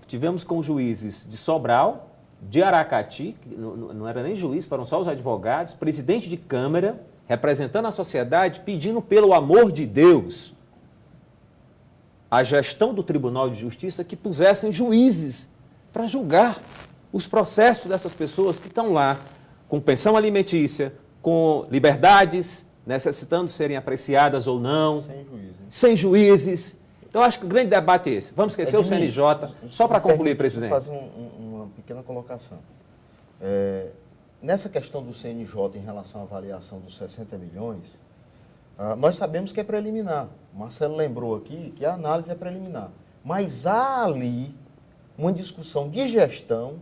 tivemos com juízes de Sobral, de Aracati, não era nem juiz, foram só os advogados, presidente de Câmara, representando a sociedade, pedindo pelo amor de Deus a gestão do Tribunal de Justiça que pusessem juízes para julgar os processos dessas pessoas que estão lá com pensão alimentícia, com liberdades, necessitando serem apreciadas ou não, sem juízes. Então, acho que o grande debate é esse. Vamos esquecer o CNJ, só para concluir, presidente. Vou fazer uma pequena colocação. Nessa questão do CNJ em relação à avaliação dos 60 milhões, nós sabemos que é preliminar. O Marcelo lembrou aqui que a análise é preliminar. Mas há ali uma discussão de gestão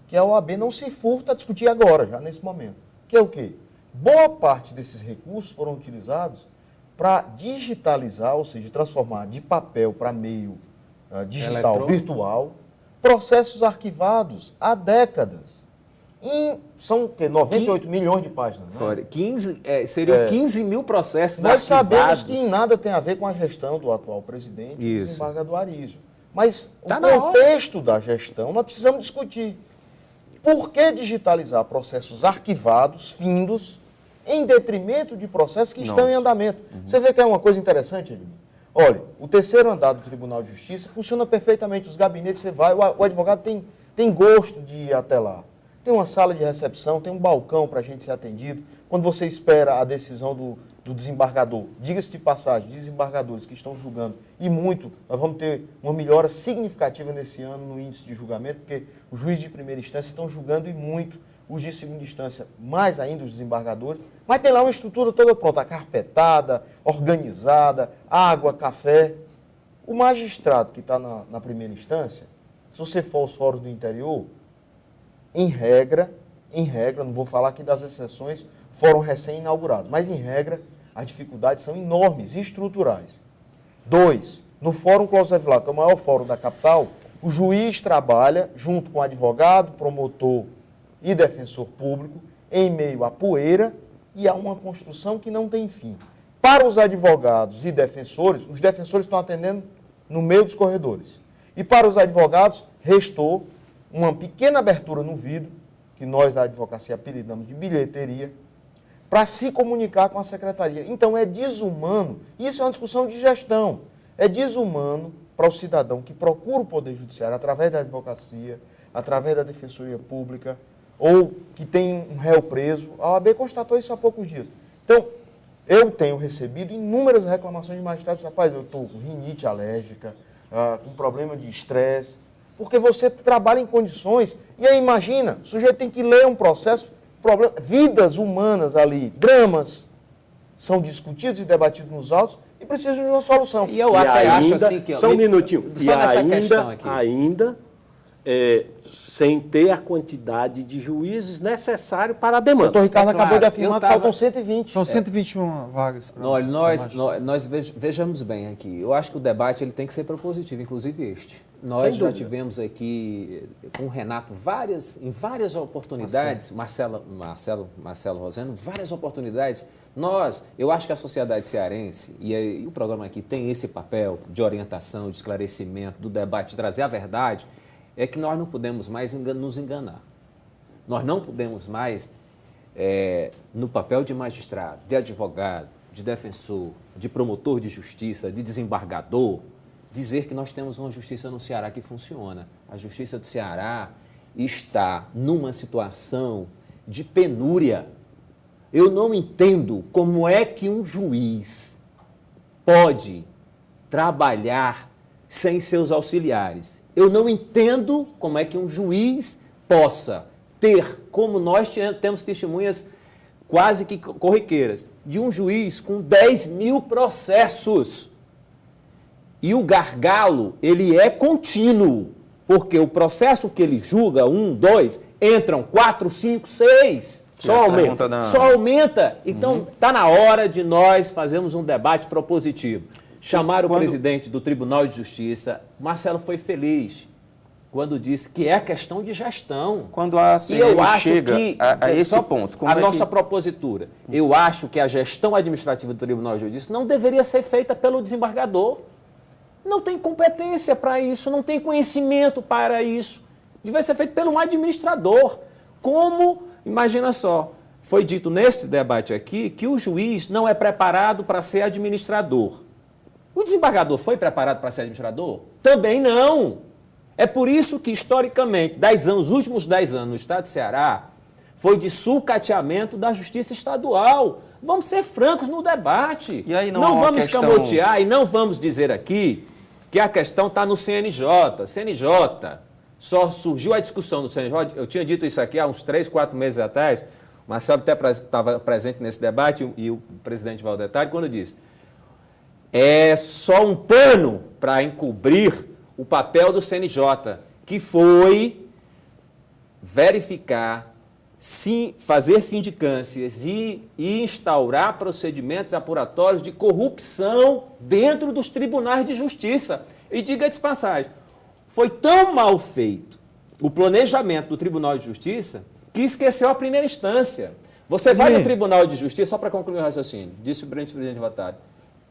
que a OAB não se furta a discutir agora, já nesse momento. Que é o quê? Boa parte desses recursos foram utilizados para digitalizar, ou seja, transformar de papel para meio digital, virtual, processos arquivados há décadas. São o quê? 98 milhões de páginas, né? Seriam 15 mil processos Nós arquivados. sabemos que nada tem a ver com a gestão do atual presidente, do desembargador Arísio. Mas o contexto da gestão nós precisamos discutir. Por que digitalizar processos arquivados, findos, em detrimento de processos que estão em andamento? Você vê que é uma coisa interessante, Edmir? Olha, o 3º andar do Tribunal de Justiça funciona perfeitamente. Os gabinetes, você vai, o advogado tem gosto de ir até lá. Tem uma sala de recepção, tem um balcão para a gente ser atendido. Quando você espera a decisão do desembargador, diga-se de passagem, desembargadores que estão julgando, e muito, nós vamos ter uma melhora significativa nesse ano no índice de julgamento, porque os juízes de primeira instância estão julgando e muito, os de segunda instância, mais ainda os desembargadores, mas tem lá uma estrutura toda pronta, carpetada, organizada, água, café. O magistrado que está na primeira instância, se você for aos fóruns do interior, em regra, não vou falar aqui das exceções, foram recém-inaugurados, mas em regra, as dificuldades são enormes e estruturais. 2, no Fórum Cláudio Evilar, que é o maior fórum da capital, o juiz trabalha junto com advogado, promotor e defensor público, em meio à poeira e a uma construção que não tem fim. Para os advogados e defensores, os defensores estão atendendo no meio dos corredores. E para os advogados, restou uma pequena abertura no vidro, que nós da advocacia apelidamos de bilheteria, para se comunicar com a secretaria. Então é desumano, isso é uma discussão de gestão, é desumano para o cidadão que procura o Poder Judiciário através da advocacia, através da Defensoria Pública, ou que tem um réu preso. A OAB constatou isso há poucos dias. Então, eu tenho recebido inúmeras reclamações de magistrados. Rapaz, eu estou com rinite alérgica, com problema de estresse, porque você trabalha em condições. E aí, imagina, o sujeito tem que ler um processo, vidas humanas ali, dramas, são discutidos e debatidos nos autos e precisam de uma solução. E eu até acho assim que... Só um minutinho. Só nessa questão aqui. Ainda sem ter a quantidade de juízes necessário para a demanda. O doutor Ricardo É claro, acabou de afirmar que faltam 120. São 121 vagas. Para Olha, nós vejamos bem aqui. Eu acho que o debate ele tem que ser propositivo, inclusive este. Nós já tivemos aqui com o Renato em várias oportunidades, Marcelo Roseno, várias oportunidades. Eu acho que a sociedade cearense, e o programa aqui tem esse papel de orientação, de esclarecimento, do debate, de trazer a verdade, é que nós não podemos mais nos enganar. Nós não podemos mais, no papel de magistrado, de advogado, de defensor, de promotor de justiça, de desembargador, dizer que nós temos uma justiça no Ceará que funciona. A justiça do Ceará está numa situação de penúria. Eu não entendo como é que um juiz pode trabalhar sem seus auxiliares. Eu não entendo como é que um juiz possa ter, como nós temos testemunhas quase que corriqueiras, de um juiz com 10 mil processos. E o gargalo, ele é contínuo, porque o processo que ele julga, 1, 2, entram 4, 5, 6. Só aumenta. Então, está na hora de nós fazermos um debate propositivo. Chamar o presidente do Tribunal de Justiça. Marcelo foi feliz quando disse que é questão de gestão. Quando a CNM chega a esse ponto. A nossa propositura. Eu acho que a gestão administrativa do Tribunal de Justiça não deveria ser feita pelo desembargador. Não tem competência para isso, não tem conhecimento para isso. Deveria ser feito por um administrador. Como, imagina só, foi dito neste debate aqui que o juiz não é preparado para ser administrador. O desembargador foi preparado para ser administrador? Também não. É por isso que, historicamente, os últimos 10 anos no estado de Ceará foi de sucateamento da justiça estadual. Vamos ser francos no debate. E aí não vamos escamotear e não vamos dizer aqui que a questão está no CNJ. CNJ, só surgiu a discussão do CNJ, eu tinha dito isso aqui há uns 3, 4 meses atrás, o Marcelo até estava presente nesse debate e o presidente Valdetari, quando disse, é só um pano para encobrir o papel do CNJ, que foi verificar, fazer sindicâncias e instaurar procedimentos apuratórios de corrupção dentro dos tribunais de justiça. E diga de passagem, foi tão mal feito o planejamento do Tribunal de Justiça que esqueceu a primeira instância. Você vai no Tribunal de Justiça, só para concluir o raciocínio, disse o presidente Valdetari,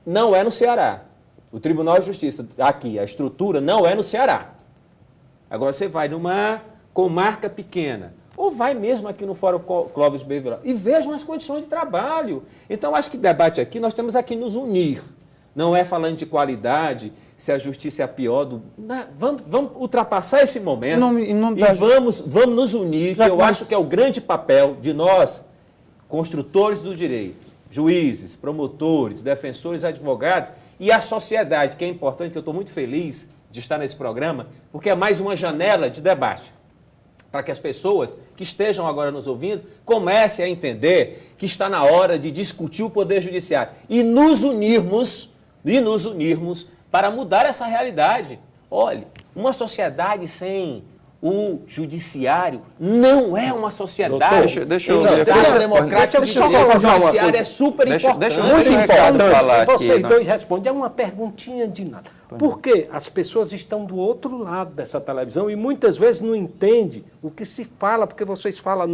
não é no Ceará. O Tribunal de Justiça, aqui, a estrutura não é no Ceará. Agora você vai numa comarca pequena, ou vai mesmo aqui no Fórum Clóvis Bevilacqua e vejam as condições de trabalho. Então, acho que debate aqui, nós temos aqui nos unir. Não é falando de qualidade, se a justiça é a pior do... Vamos ultrapassar esse momento vamos nos unir, que eu acho que é o grande papel de nós, construtores do direito, juízes, promotores, defensores, advogados e a sociedade, que é importante, que eu estou muito feliz de estar nesse programa, porque é mais uma janela de debate, para que as pessoas que estejam agora nos ouvindo comecem a entender que está na hora de discutir o Poder Judiciário e nos unirmos para mudar essa realidade. Olhe, uma sociedade sem o judiciário não é uma sociedade. Deixa eu Estado democrático, o judiciário é super importante. Muito importante falar aqui. Vocês dois respondem, é uma perguntinha de nada. Porque as pessoas estão do outro lado dessa televisão e muitas vezes não entendem o que se fala, porque vocês falam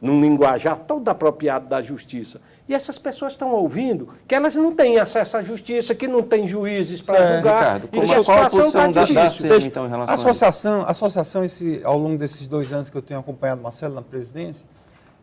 num linguajar todo apropriado da justiça. E essas pessoas estão ouvindo que elas não têm acesso à justiça, que não têm juízes para julgar. Ricardo, qual a posição da CNM, então, em relação a associação ao longo desses 2 anos que eu tenho acompanhado Marcelo na presidência,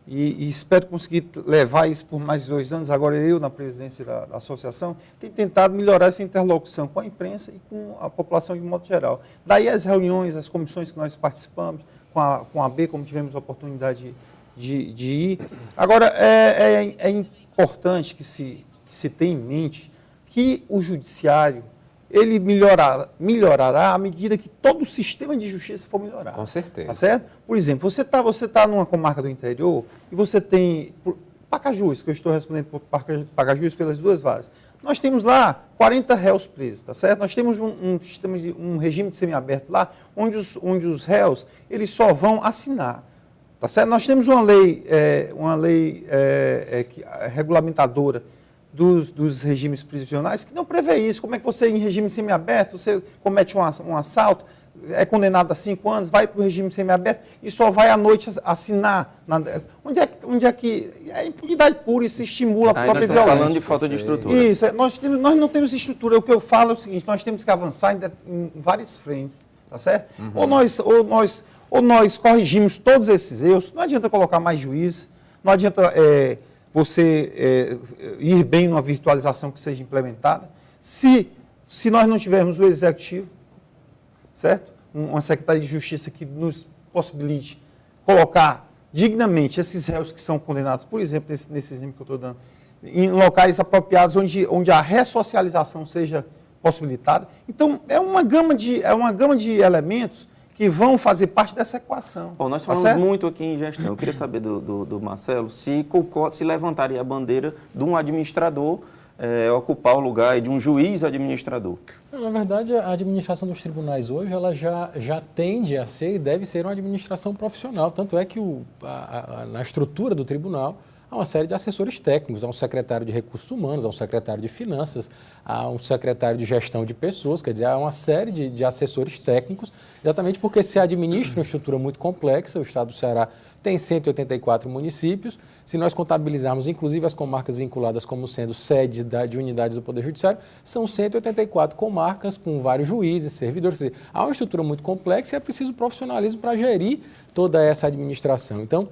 e espero conseguir levar isso por mais 2 anos, agora eu na presidência da associação, tenho tentado melhorar essa interlocução com a imprensa e com a população de modo geral. Daí as reuniões, as comissões que nós participamos, com a AB, como tivemos a oportunidade de ir. Agora, é importante que se tenha em mente que o judiciário ele melhorará à medida que todo o sistema de justiça for melhorado. Com certeza. Tá certo? Por exemplo, você tá numa comarca do interior e você tem Pacajus, que eu estou respondendo por Pacajus pelas 2 varas. Nós temos lá 40 réus presos, tá certo? Nós temos um regime de semiaberto lá, onde os réus eles só vão assinar, tá certo? Nós temos uma lei regulamentadora dos regimes prisionais que não prevê isso. Como é que você, em regime semiaberto, você comete um assalto, é condenado a 5 anos, vai para o regime semiaberto e só vai à noite assinar? Onde é que... É impunidade pura, isso estimula a própria violência. Nós estamos falando de falta de estrutura. Isso, nós não temos estrutura. O que eu falo é o seguinte, nós temos que avançar em várias frentes, tá certo? Ou nós corrigimos todos esses erros, não adianta colocar mais juízes, não adianta você ir bem numa virtualização que seja implementada, se nós não tivermos o executivo, certo? Uma Secretaria de Justiça que nos possibilite colocar dignamente esses réus que são condenados, por exemplo, nesse exemplo que eu estou dando, em locais apropriados onde a ressocialização seja possibilitada. Então, é uma gama de elementos que vão fazer parte dessa equação. Bom, nós falamos muito aqui em gestão. Eu queria saber do Marcelo se levantaria a bandeira de um administrador ocupar o lugar de um juiz administrador. Na verdade, a administração dos tribunais hoje ela já tende a ser e deve ser uma administração profissional. Tanto é que na estrutura do tribunal há uma série de assessores técnicos, há um secretário de recursos humanos, há um secretário de finanças, há um secretário de gestão de pessoas, quer dizer, há uma série de assessores técnicos, exatamente porque se administra uma estrutura muito complexa. O estado do Ceará tem 184 municípios. Se nós contabilizarmos, inclusive, as comarcas vinculadas como sendo sedes de unidades do Poder Judiciário, são 184 comarcas com vários juízes, servidores. Quer dizer, há uma estrutura muito complexa e é preciso profissionalismo para gerir toda essa administração. Então,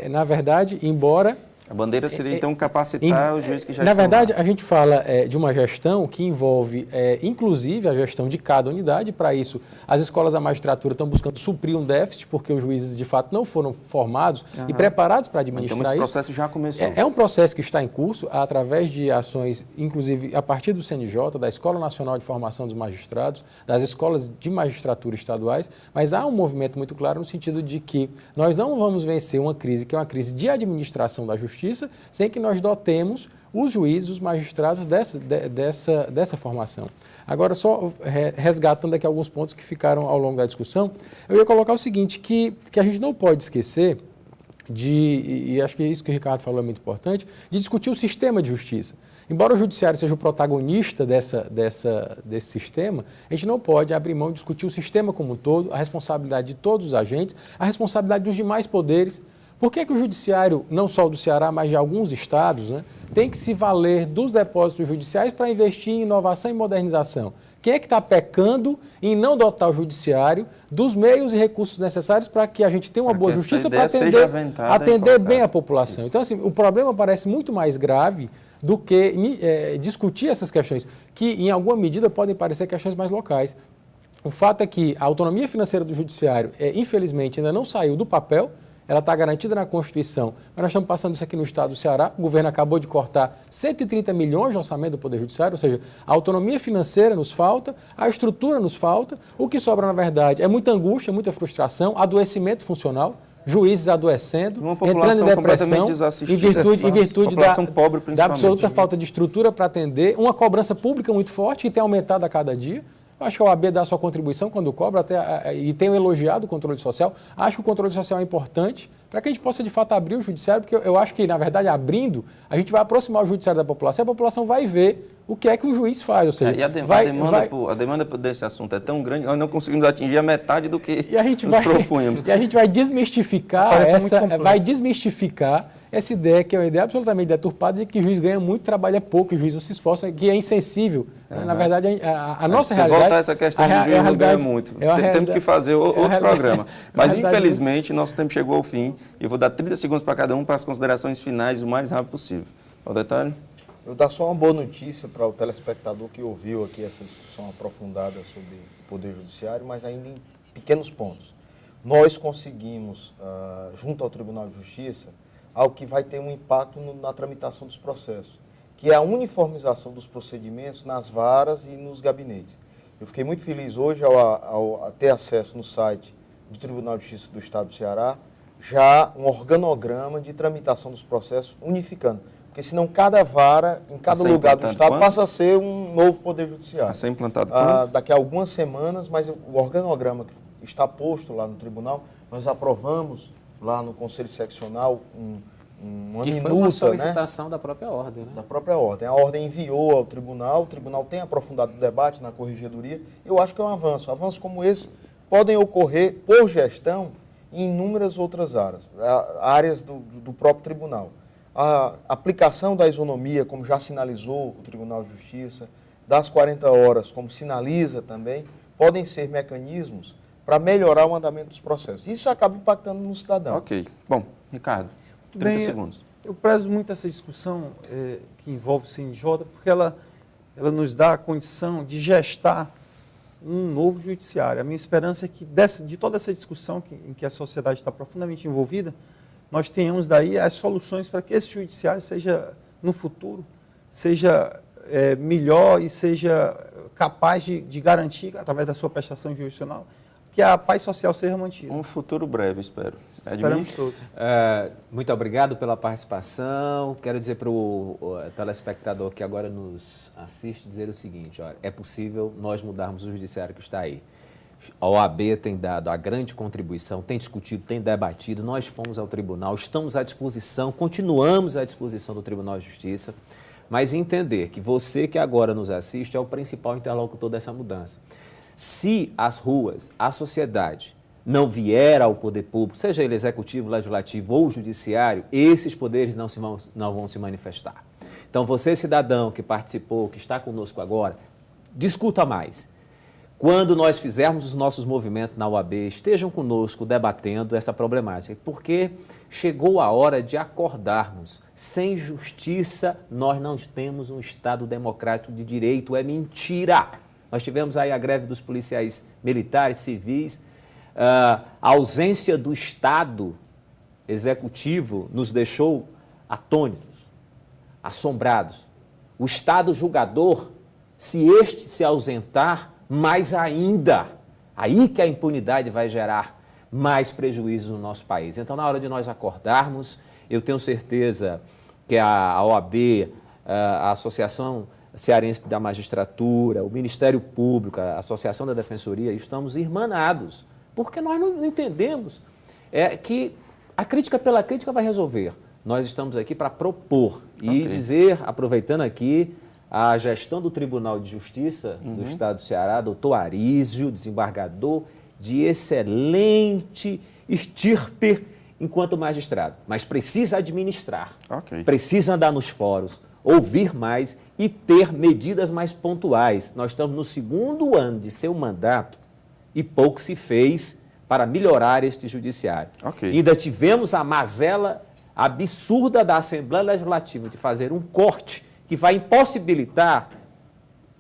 na verdade, embora... A bandeira seria, então, capacitar os juízes que já Na estão verdade, lá. A gente fala de uma gestão que envolve, inclusive, a gestão de cada unidade. Para isso, as escolas da magistratura estão buscando suprir um déficit, porque os juízes, de fato, não foram formados e preparados para administrar isso. Então, esse processo já começou. É um processo que está em curso, através de ações, inclusive, a partir do CNJ, da Escola Nacional de Formação dos Magistrados, das escolas de magistratura estaduais, mas há um movimento muito claro no sentido de que nós não vamos vencer uma crise, que é uma crise de administração da justiça, sem que nós dotemos os juízes, os magistrados dessa formação. Agora, só resgatando aqui alguns pontos que ficaram ao longo da discussão, eu ia colocar o seguinte, que a gente não pode esquecer e acho que isso que o Ricardo falou é muito importante, de discutir o sistema de justiça. Embora o judiciário seja o protagonista desse sistema, a gente não pode abrir mão de discutir o sistema como um todo, a responsabilidade de todos os agentes, a responsabilidade dos demais poderes. Por que o judiciário, não só o do Ceará, mas de alguns estados, tem que se valer dos depósitos judiciais para investir em inovação e modernização? Quem é que está pecando em não dotar o judiciário dos meios e recursos necessários para que a gente tenha uma boa justiça para atender bem a população? Isso. Então, assim, o problema parece muito mais grave do que discutir essas questões, que em alguma medida podem parecer questões mais locais. O fato é que a autonomia financeira do judiciário, infelizmente, ainda não saiu do papel. Ela está garantida na Constituição, mas nós estamos passando isso aqui no estado do Ceará. O governo acabou de cortar 130 milhões de orçamento do Poder Judiciário, ou seja, a autonomia financeira nos falta, a estrutura nos falta. O que sobra, na verdade, é muita angústia, muita frustração, adoecimento funcional, juízes adoecendo, entrando em depressão, em virtude da absoluta falta de estrutura para atender, uma cobrança pública muito forte que tem aumentado a cada dia. Eu acho que a OAB dá a sua contribuição quando cobra, e tenho elogiado o controle social. Acho que o controle social é importante para que a gente possa, de fato, abrir o judiciário, porque eu acho que, na verdade, abrindo, a gente vai aproximar o judiciário da população, e a população vai ver o que é que o juiz faz. Ou seja, a demanda desse assunto é tão grande, nós não conseguimos atingir a metade do que propunhamos. E a gente vai desmistificar essa ideia, que é uma ideia absolutamente deturpada, de que o juiz ganha muito, trabalha pouco, o juiz não se esforça, que é insensível. Na verdade, a nossa realidade... Voltar a essa questão de juiz não ganha muito. Temos que fazer outro programa. Mas, infelizmente, nosso tempo chegou ao fim e eu vou dar 30 segundos para cada um para as considerações finais o mais rápido possível. Qual detalhe? Eu dar só uma boa notícia para o telespectador que ouviu aqui essa discussão aprofundada sobre o Poder Judiciário, mas ainda em pequenos pontos. Nós conseguimos, junto ao Tribunal de Justiça, algo que vai ter um impacto na tramitação dos processos, que é a uniformização dos procedimentos nas varas e nos gabinetes. Eu fiquei muito feliz hoje ao ter acesso no site do Tribunal de Justiça do Estado do Ceará, já um organograma de tramitação dos processos unificando. Porque senão cada vara, em cada lugar do Estado, passa a ser um novo Poder Judiciário. Vai ser implantado quando? Daqui a algumas semanas, mas o organograma que está posto lá no tribunal, nós aprovamos lá no Conselho Seccional uma que minuta, foi uma solicitação da própria ordem, né? Da própria ordem. A ordem enviou ao tribunal, o tribunal tem aprofundado o debate na corregedoria. Eu acho que é um avanço. Avanços como esse podem ocorrer por gestão em inúmeras outras áreas do próprio tribunal. A aplicação da isonomia, como já sinalizou o Tribunal de Justiça, das 40 horas, como sinaliza também, podem ser mecanismos para melhorar o andamento dos processos. Isso acaba impactando no cidadão. Ok. Bom, Ricardo, 30 segundos. Eu prezo muito essa discussão que envolve o CNJ, porque ela nos dá a condição de gestar um novo judiciário. A minha esperança é que de toda essa discussão em que a sociedade está profundamente envolvida, nós tenhamos daí as soluções para que esse judiciário seja, no futuro, seja melhor e seja capaz de garantir, através da sua prestação jurisdicional, que a paz social seja mantida. Um futuro breve, espero. Esperamos todos. Muito obrigado pela participação. Quero dizer para o telespectador que agora nos assiste, dizer o seguinte, olha, é possível nós mudarmos o judiciário que está aí. A OAB tem dado a grande contribuição, tem discutido, tem debatido, nós fomos ao tribunal, estamos à disposição, continuamos à disposição do Tribunal de Justiça, mas entender que você que agora nos assiste é o principal interlocutor dessa mudança. Se as ruas, a sociedade, não vier ao poder público, seja ele executivo, legislativo ou judiciário, esses poderes não vão se manifestar. Então, você, cidadão que participou, que está conosco agora, discuta mais. Quando nós fizermos os nossos movimentos na UAB, estejam conosco debatendo essa problemática, porque chegou a hora de acordarmos. Sem justiça, nós não temos um Estado democrático de direito, é mentira. Nós tivemos aí a greve dos policiais militares, civis, a ausência do Estado executivo nos deixou atônitos, assombrados. O Estado julgador, se este se ausentar, mais ainda, aí que a impunidade vai gerar mais prejuízos no nosso país. Então, na hora de nós acordarmos, eu tenho certeza que a OAB, a Associação Cearense da Magistratura, o Ministério Público, a Associação da Defensoria, estamos irmanados, porque nós não entendemos que a crítica pela crítica vai resolver. Nós estamos aqui para propor e dizer, aproveitando aqui, a gestão do Tribunal de Justiça do Estado do Ceará, doutor Arísio, desembargador de excelente estirpe enquanto magistrado, mas precisa administrar, precisa andar nos fóruns, ouvir mais e ter medidas mais pontuais. Nós estamos no 2º ano de seu mandato e pouco se fez para melhorar este judiciário. Ainda tivemos a mazela absurda da Assembleia Legislativa de fazer um corte que vai impossibilitar,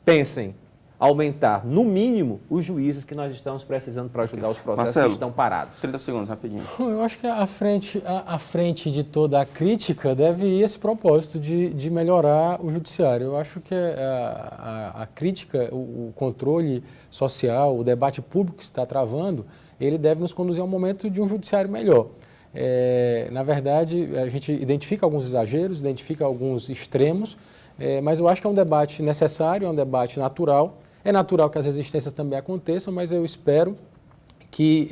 pensem, aumentar, no mínimo, os juízes que nós estamos precisando para julgar os processos que estão parados. 30 segundos, rapidinho. Eu acho que à frente de toda a crítica deve ir esse propósito de melhorar o judiciário. Eu acho que a crítica, o controle social, o debate público que se está travando, ele deve nos conduzir a um momento de um judiciário melhor. Na verdade, a gente identifica alguns exageros, identifica alguns extremos, mas eu acho que é um debate necessário, é um debate natural. É natural que as resistências também aconteçam, mas eu espero que,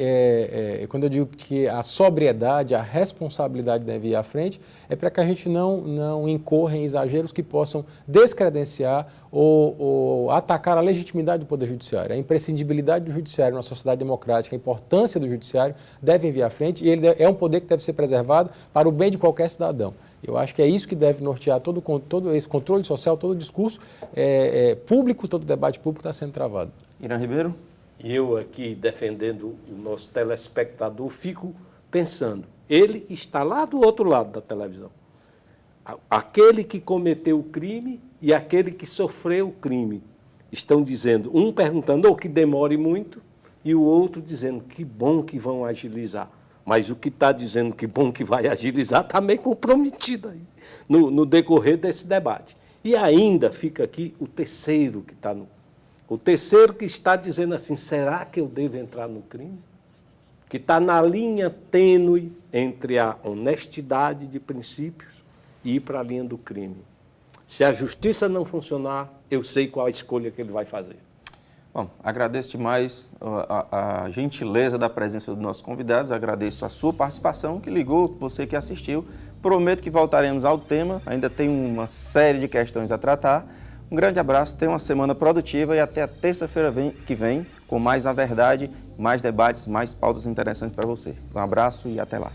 quando eu digo que a sobriedade, a responsabilidade deve ir à frente, é para que a gente não incorra em exageros que possam descredenciar ou atacar a legitimidade do Poder Judiciário. A imprescindibilidade do Judiciário numa sociedade democrática, a importância do Judiciário devem vir à frente e ele é um poder que deve ser preservado para o bem de qualquer cidadão. Eu acho que é isso que deve nortear todo esse controle social, todo o discurso público, todo o debate público está sendo travado. Irã Ribeiro? Eu aqui, defendendo o nosso telespectador, fico pensando, ele está lá do outro lado da televisão. Aquele que cometeu o crime e aquele que sofreu o crime estão dizendo, um perguntando que demore muito e o outro dizendo que bom que vão agilizar. Mas o que está dizendo que bom que vai agilizar está meio comprometido aí, no decorrer desse debate. E ainda fica aqui o terceiro que está o terceiro que está dizendo assim, será que eu devo entrar no crime? Que está na linha tênue entre a honestidade de princípios e ir para a linha do crime. Se a justiça não funcionar, eu sei qual a escolha que ele vai fazer. Bom, agradeço demais a gentileza da presença dos nossos convidados, agradeço a sua participação, que ligou, você que assistiu. Prometo que voltaremos ao tema, ainda tem uma série de questões a tratar. Um grande abraço, tenha uma semana produtiva e até a terça-feira que vem com mais A Verdade, mais debates, mais pautas interessantes para você. Um abraço e até lá.